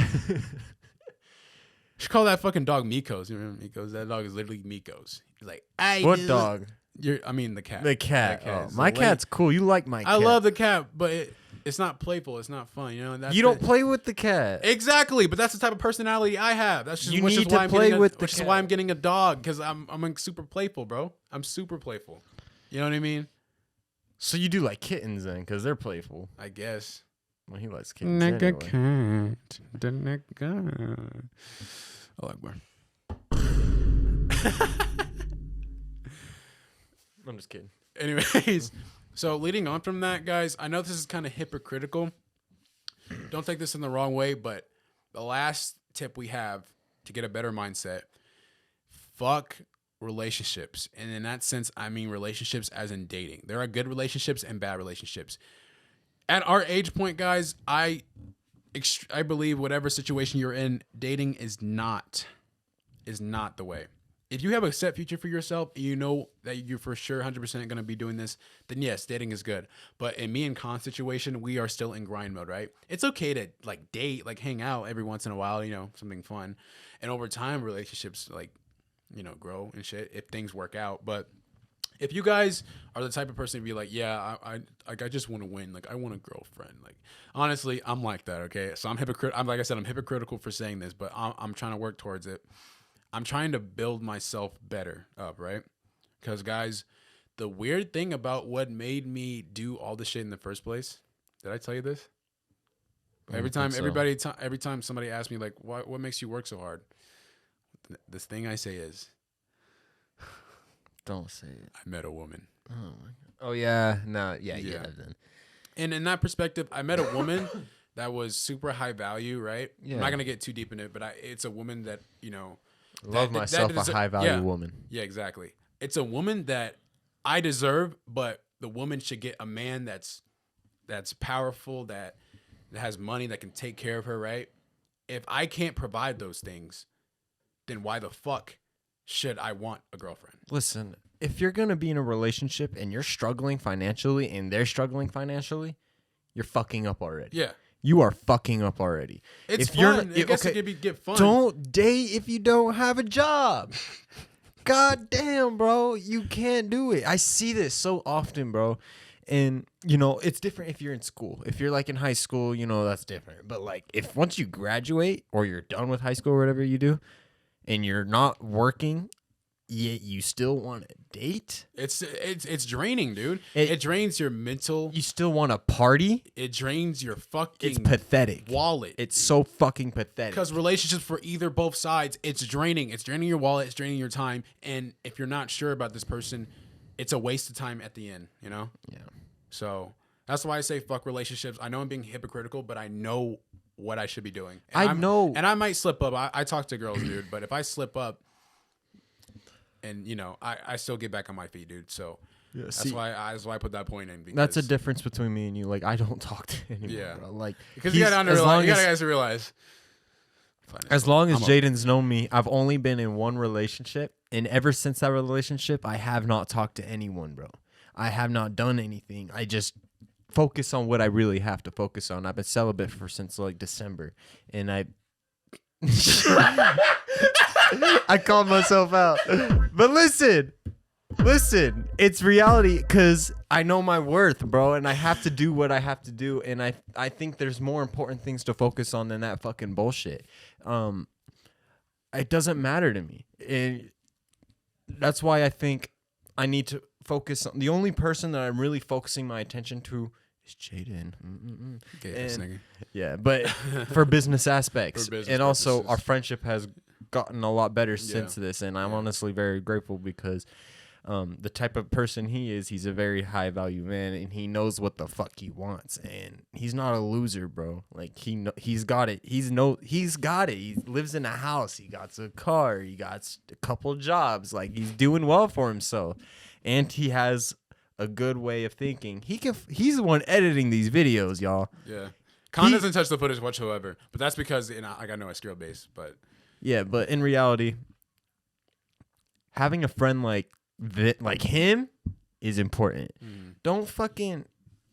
Speaker 1: Should call that fucking dog Mikos. You remember Mikos? That dog is literally Mikos. He's like,
Speaker 2: What dog?
Speaker 1: the cat.
Speaker 2: The cat.
Speaker 1: That cat
Speaker 2: Oh,
Speaker 1: is
Speaker 2: my
Speaker 1: lame.
Speaker 2: cat's cool. You like my cat.
Speaker 1: I love the cat, but it's not playful. It's not fun. You know. That's
Speaker 2: You don't play with the cat.
Speaker 1: Exactly, but that's the type of personality I have. That's just
Speaker 2: You
Speaker 1: which is
Speaker 2: need
Speaker 1: why
Speaker 2: to
Speaker 1: I'm
Speaker 2: play
Speaker 1: getting
Speaker 2: with the
Speaker 1: which is
Speaker 2: cat.
Speaker 1: why I'm getting a dog because I'm like super playful, bro. I'm super playful. You know what I mean?
Speaker 2: So you do like kittens then, because they're playful.
Speaker 1: I guess.
Speaker 2: Well, he likes kittens anyway.
Speaker 1: cat, the nigga. I like one.
Speaker 2: I'm just kidding.
Speaker 1: Anyways, so leading on from that, guys, I know this is kind of hypocritical. Don't take this in the wrong way, but the last tip we have to get a better mindset: fuck relationships. And in that sense, I mean relationships as in dating. There are good relationships and bad relationships. At our age point, guys, I believe whatever situation you're in, dating is not the way. If you have a set future for yourself and you know that you're for sure 100% going to be doing this, then yes, dating is good. But in me and Khan's situation, we are still in grind mode, right? It's okay to like date, like hang out every once in a while, you know, something fun. And over time, relationships like, you know, grow and shit if things work out. But if you guys are the type of person to be like, yeah, I just want to win. Like, I want a girlfriend. Like, honestly, I'm like that, okay? So I'm like I said, I'm hypocritical for saying this, but I'm trying to work towards it. I'm trying to build myself better up, right? Because, guys, the weird thing about what made me do all this shit in the first place, did I tell you this? Every time somebody asks me, like, what makes you work so hard? This thing I say is,
Speaker 2: Don't say it.
Speaker 1: I met a woman.
Speaker 2: Oh my god. Oh yeah. No. Yeah.
Speaker 1: Yeah.
Speaker 2: Yeah. Then.
Speaker 1: And in that perspective, I met a woman that was super high value, right?
Speaker 2: Yeah.
Speaker 1: I'm not going to get too deep in it, but it's a woman that, you know.
Speaker 2: Love myself a high value woman.
Speaker 1: Yeah, exactly. It's a woman that I deserve, but the woman should get a man that's powerful, that has money, that can take care of her, right? If I can't provide those things, then why the fuck should I want a girlfriend?
Speaker 2: Listen, if you're gonna be in a relationship and you're struggling financially and they're struggling financially, you're fucking up already.
Speaker 1: Yeah.
Speaker 2: You are fucking up already.
Speaker 1: It's
Speaker 2: if you're
Speaker 1: fun. I guess it could get fun.
Speaker 2: Don't date if you don't have a job. God damn, bro. You can't do it. I see this so often, bro. And, you know, it's different if you're in school. If you're like in high school, you know, that's different. But like if once you graduate or you're done with high school or whatever you do and you're not working, yet you still want to date?
Speaker 1: It's draining, dude. It drains your mental.
Speaker 2: You still want to party?
Speaker 1: It drains your fucking
Speaker 2: It's pathetic.
Speaker 1: wallet.
Speaker 2: It's so fucking pathetic.
Speaker 1: Because relationships for either both sides, it's draining. It's draining your wallet. It's draining your time. And if you're not sure about this person, it's a waste of time at the end, you know?
Speaker 2: Yeah.
Speaker 1: So that's why I say fuck relationships. I know I'm being hypocritical, but I know what I should be doing. And I might slip up. I talk to girls, dude, but if I slip up, and you know, I still get back on my feet, dude. So that's why I put that point in. Because,
Speaker 2: that's a difference between me and you. Like I don't talk to anyone.
Speaker 1: Yeah.
Speaker 2: Bro. Like
Speaker 1: because you guys realize.
Speaker 2: As long as Jaden's known me, I've only been in one relationship, and ever since that relationship, I have not talked to anyone, bro. I have not done anything. I just focus on what I really have to focus on. I've been celibate since like December, and I called myself out. But listen, it's reality because I know my worth, bro, and I have to do what I have to do, and I think there's more important things to focus on than that fucking bullshit. It doesn't matter to me, and that's why I think I need to focus on the only person that I'm really focusing my attention to is Jaden. Yeah, but for business aspects, and also our friendship has gotten a lot better since this, and I'm honestly very grateful because the type of person he is, he's a very high value man, and he knows what the fuck he wants, and he's not a loser, bro. Like he's got it. He's got it. He lives in a house. He got a car. He got a couple jobs. Like he's doing well for himself, and he has a good way of thinking. He's the one editing these videos, y'all.
Speaker 1: Yeah. Khan doesn't touch the footage whatsoever, but that's because I know it's skill based. But
Speaker 2: Yeah, but in reality, having a friend like him is important. Don't fucking.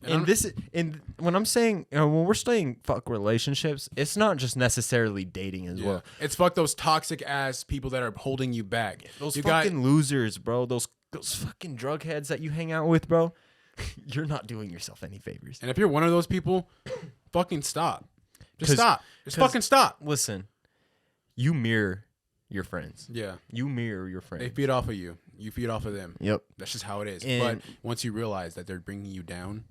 Speaker 2: And when I'm saying when we're saying fuck relationships, it's not just necessarily dating as well.
Speaker 1: It's fuck those toxic ass people that are holding you back.
Speaker 2: Those fucking losers, bro. Those fucking drug heads that you hang out with, bro. You're not doing yourself any favors.
Speaker 1: And if you're one of those people, fucking stop. Just stop. Just fucking stop.
Speaker 2: Listen, you mirror your friends.
Speaker 1: Yeah.
Speaker 2: You mirror your friends.
Speaker 1: They feed off of you. You feed off of them.
Speaker 2: Yep.
Speaker 1: That's just how it is.
Speaker 2: And
Speaker 1: but once you realize that they're bringing you down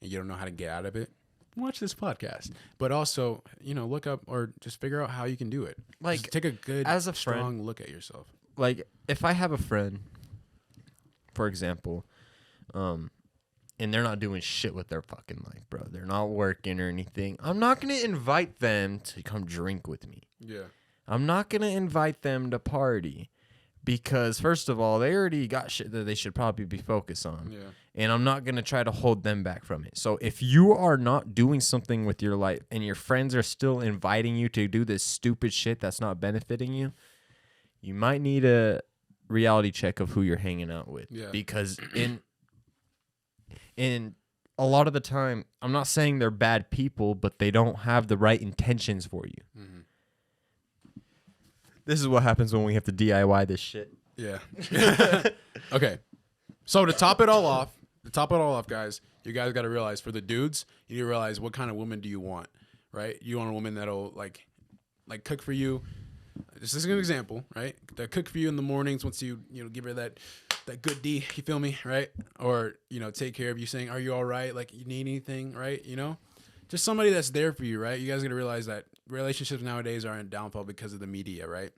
Speaker 1: and you don't know how to get out of it, watch this podcast. But also, look up or just figure out how you can do it.
Speaker 2: Like,
Speaker 1: just take a good,
Speaker 2: as a
Speaker 1: strong
Speaker 2: friend,
Speaker 1: look at yourself.
Speaker 2: Like, if I have a friend, for example, and they're not doing shit with their fucking life, bro. They're not working or anything. I'm not going to invite them to come drink with me.
Speaker 1: Yeah.
Speaker 2: I'm not going to invite them to party because, first of all, they already got shit that they should probably be focused on.
Speaker 1: Yeah.
Speaker 2: And I'm not going to try to hold them back from it. So if you are not doing something with your life and your friends are still inviting you to do this stupid shit that's not benefiting you, you might need a reality check of who you're hanging out with.
Speaker 1: Yeah.
Speaker 2: Because in a lot of the time, I'm not saying they're bad people, but they don't have the right intentions for you.
Speaker 1: Mm-hmm.
Speaker 2: This is what happens when we have to DIY this shit.
Speaker 1: Yeah. Okay. So to top it all off, guys, you guys got to realize for the dudes, you need to realize what kind of woman do you want, right? You want a woman that'll like cook for you. This is an example, right? That cook for you in the mornings once you give her that good D, you feel me, right? Or take care of you, saying, "Are you all right? Like you need anything, right?" Just somebody that's there for you, right? You guys got to realize that relationships nowadays are in downfall because of the media, right?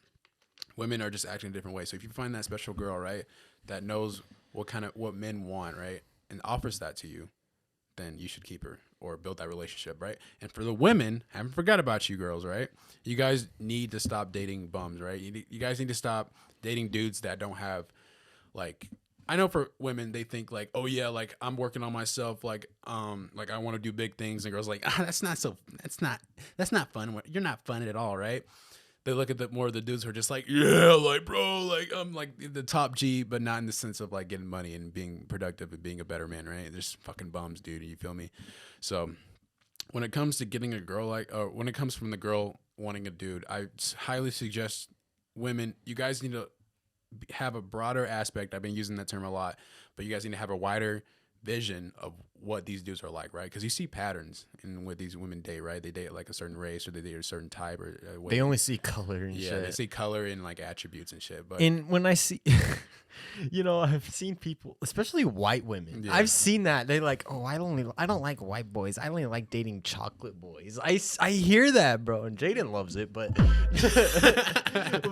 Speaker 1: Women are just acting a different way. So if you find that special girl, right, that knows what men want, right, and offers that to you, then you should keep her or build that relationship, right? And for the women, haven't forgot about you girls, right? You guys need to stop dating bums, right? You guys need to stop dating dudes that don't have, like, I know for women, they think like, oh yeah, like I'm working on myself, like I want to do big things, and girls like, that's not fun. You're not fun at all, right? They look at more of the dudes who are just like, yeah, like bro, like I'm like the top G, but not in the sense of like getting money and being productive and being a better man, right? There's fucking bums, dude. You feel me? So when it comes to getting a girl when it comes from the girl wanting a dude, I highly suggest women, you guys need to have a broader aspect. I've been using that term a lot, but you guys need to have a wider vision of what these dudes are like, right? Because you see patterns in what these women date, right? They date like a certain race or they date a certain type or
Speaker 2: they only see color and shit.
Speaker 1: Yeah, they see color and like attributes and shit. But
Speaker 2: and when I see, I've seen people, especially white women. Yeah. I've seen that they like, oh, I don't like white boys. I only like dating chocolate boys. I hear that, bro, and Jaden loves it, but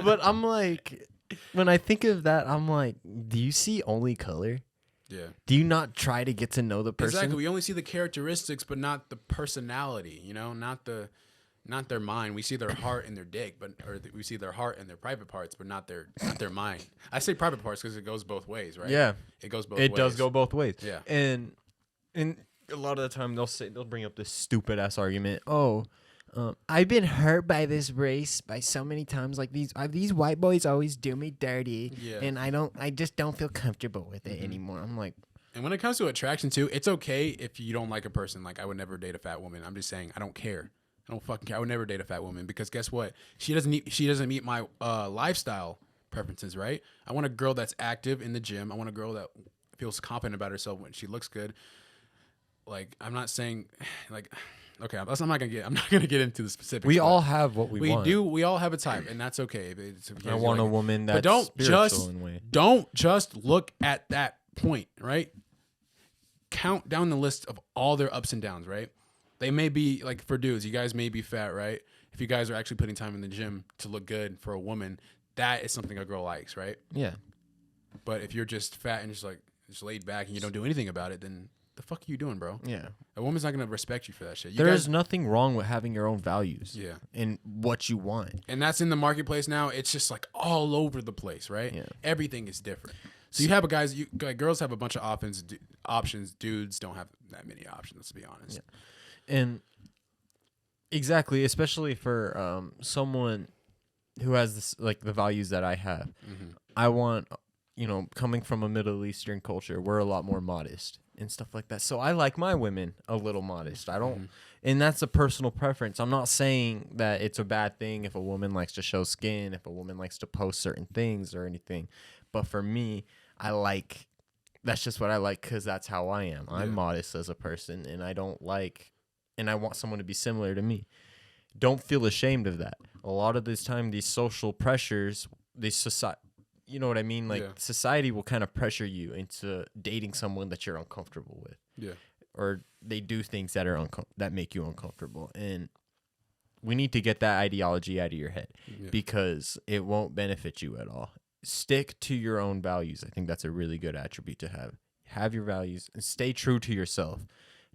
Speaker 2: but I'm like, when I think of that, I'm like, do you see only color?
Speaker 1: Yeah.
Speaker 2: Do you not try to get to know the person?
Speaker 1: Exactly. We only see the characteristics, but not the personality. Not their mind. We see their heart and their dick, we see their heart and their private parts, but not their mind. I say private parts because it goes both ways, right?
Speaker 2: Yeah,
Speaker 1: it goes both ways.
Speaker 2: It does go both ways.
Speaker 1: Yeah,
Speaker 2: and a lot of the time they'll bring up this stupid ass argument. Oh. I've been hurt by this race by so many times. Like these white boys always do me dirty, and I just don't feel comfortable with it anymore. I'm like,
Speaker 1: and when it comes to attraction too, it's okay if you don't like a person. Like I would never date a fat woman. I'm just saying I don't care. I don't fucking care. I would never date a fat woman because guess what? She doesn't meet my lifestyle preferences. Right? I want a girl that's active in the gym. I want a girl that feels confident about herself when she looks good. Like I'm not saying like. Okay, I'm not gonna get into the specifics.
Speaker 2: We all have what we want.
Speaker 1: We all have a type, and that's okay.
Speaker 2: I want a woman that's
Speaker 1: don't just look at that point, right? Count down the list of all their ups and downs, right? They may be like for dudes, you guys may be fat, right? If you guys are actually putting time in the gym to look good for a woman, that is something a girl likes, right?
Speaker 2: Yeah.
Speaker 1: But if you're just fat and just laid back and you don't do anything about it, then the fuck are you doing, bro?
Speaker 2: Yeah.
Speaker 1: A woman's not going to respect you for that shit.
Speaker 2: There is nothing wrong with having your own values.
Speaker 1: Yeah.
Speaker 2: And what you want.
Speaker 1: And that's in the marketplace now. It's just like all over the place, right? Yeah. Everything is different. So you have girls have a bunch of options. Dudes don't have that many options, let's be honest.
Speaker 2: Yeah. And Exactly, especially for someone who has this, like, the values that I have. I want, coming from a Middle Eastern culture, we're a lot more modest and stuff like that. So I like my women a little modest. I don't, and that's a personal preference. I'm not saying that it's a bad thing if a woman likes to show skin, if a woman likes to post certain things or anything. But for me, that's just what I like because that's how I am. I'm modest as a person, and I want someone to be similar to me. Don't feel ashamed of that. A lot of this time, these social pressures, these society, you know what I mean? Like, society will kind of pressure you into dating someone that you're uncomfortable with.
Speaker 1: Yeah.
Speaker 2: Or they do things that are that make you uncomfortable. And we need to get that ideology out of your head because it won't benefit you at all. Stick to your own values. I think that's a really good attribute to have. Have your values and stay true to yourself.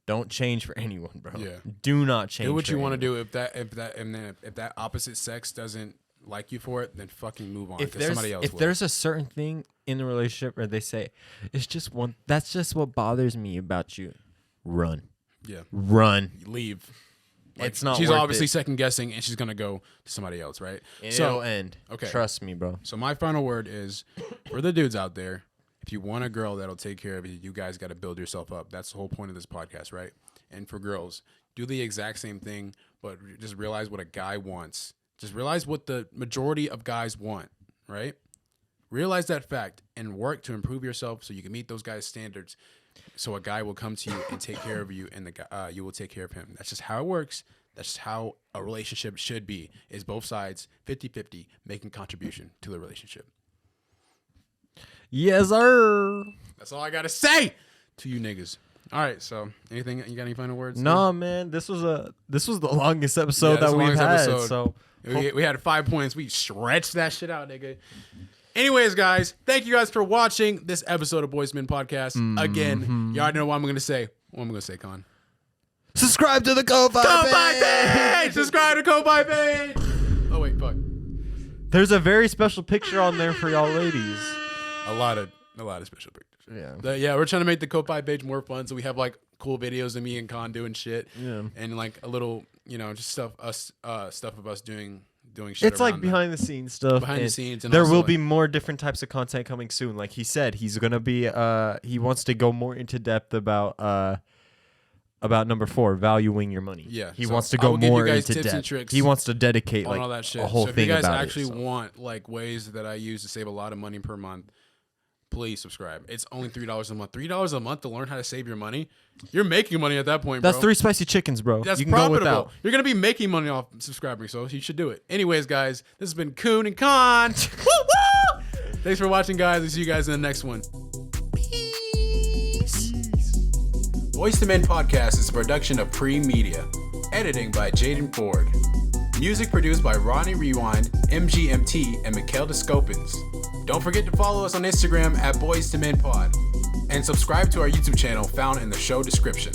Speaker 2: Don't change for anyone, bro.
Speaker 1: Yeah.
Speaker 2: Do not change.
Speaker 1: Do what
Speaker 2: for
Speaker 1: you want to
Speaker 2: anyone.
Speaker 1: do. If that opposite sex doesn't like you for it, then fucking move on. Because somebody else
Speaker 2: if
Speaker 1: will.
Speaker 2: there's a certain thing in the relationship where they say it's just one, that's just what bothers me about you. Run.
Speaker 1: Yeah.
Speaker 2: Run.
Speaker 1: Leave.
Speaker 2: It's not.
Speaker 1: She's
Speaker 2: worth
Speaker 1: obviously
Speaker 2: it.
Speaker 1: second guessing, and she's gonna go to somebody else, right?
Speaker 2: And it'll end.
Speaker 1: Okay.
Speaker 2: Trust me, bro.
Speaker 1: So my final word is for the dudes out there: if you want a girl that'll take care of you, you guys got to build yourself up. That's the whole point of this podcast, right? And for girls, do the exact same thing, but just realize what a guy wants. Just realize what the majority of guys want, right? Realize that fact and work to improve yourself so you can meet those guys' standards. So a guy will come to you and take care of you, and you will take care of him. That's just how it works. That's just how a relationship should be, is both sides 50-50 making contribution to the relationship.
Speaker 2: Yes, sir.
Speaker 1: That's all I got to say to you niggas. All right, so anything, you got any final words?
Speaker 2: No, man. This was the longest episode
Speaker 1: this
Speaker 2: that
Speaker 1: is the
Speaker 2: we've
Speaker 1: longest
Speaker 2: had.
Speaker 1: episode.
Speaker 2: So
Speaker 1: We had 5 points. We stretched that shit out, nigga. Anyways, guys, thank you guys for watching this episode of Boys Men Podcast. Again, you already know what I'm going to say. What am I going to say, Con?
Speaker 2: subscribe to the Ko-Fi
Speaker 1: page! Subscribe to Ko-Fi page! Oh, wait, fuck.
Speaker 2: There's a very special picture on there for y'all ladies.
Speaker 1: A lot of special pictures.
Speaker 2: Yeah.
Speaker 1: Yeah, we're trying to make the Ko-Fi page more fun, so we have, like, cool videos of me and Con doing shit.
Speaker 2: Yeah.
Speaker 1: And, like, a little, just stuff of us doing shit.
Speaker 2: It's like
Speaker 1: around
Speaker 2: behind the scenes stuff.
Speaker 1: Behind the
Speaker 2: and
Speaker 1: scenes, and
Speaker 2: there
Speaker 1: also,
Speaker 2: will
Speaker 1: like,
Speaker 2: be more different types of content coming soon. Like he said, he's gonna be he wants to go more into depth about number 4, valuing your money.
Speaker 1: Yeah,
Speaker 2: He
Speaker 1: so
Speaker 2: wants to
Speaker 1: I
Speaker 2: go
Speaker 1: will give you
Speaker 2: more
Speaker 1: guys
Speaker 2: into
Speaker 1: tips and
Speaker 2: depth.
Speaker 1: tricks
Speaker 2: He wants to dedicate
Speaker 1: on
Speaker 2: like
Speaker 1: all that shit.
Speaker 2: a whole
Speaker 1: so
Speaker 2: thing
Speaker 1: if you guys
Speaker 2: about
Speaker 1: actually
Speaker 2: it. So.
Speaker 1: want like ways that I use to save a lot of money per month, please subscribe. It's only $3 a month. $3 a month to learn how to save your money. You're making money at that point, bro.
Speaker 2: That's 3 spicy chickens, bro.
Speaker 1: That's
Speaker 2: you can
Speaker 1: profitable.
Speaker 2: go without.
Speaker 1: You're gonna be making money off subscribing, so you should do it. Anyways, guys, this has been Coon and Con. Woo woo! Thanks for watching, guys. We'll see you guys in the next one. Peace. Voice to Men Podcast is a production of Preme Media. Editing by Jaden Ford. Music produced by Ronnie Rewind, MGMT, and Mikhail Descopins. Don't forget to follow us on Instagram at Boys to Men Pod. And subscribe to our YouTube channel found in the show description.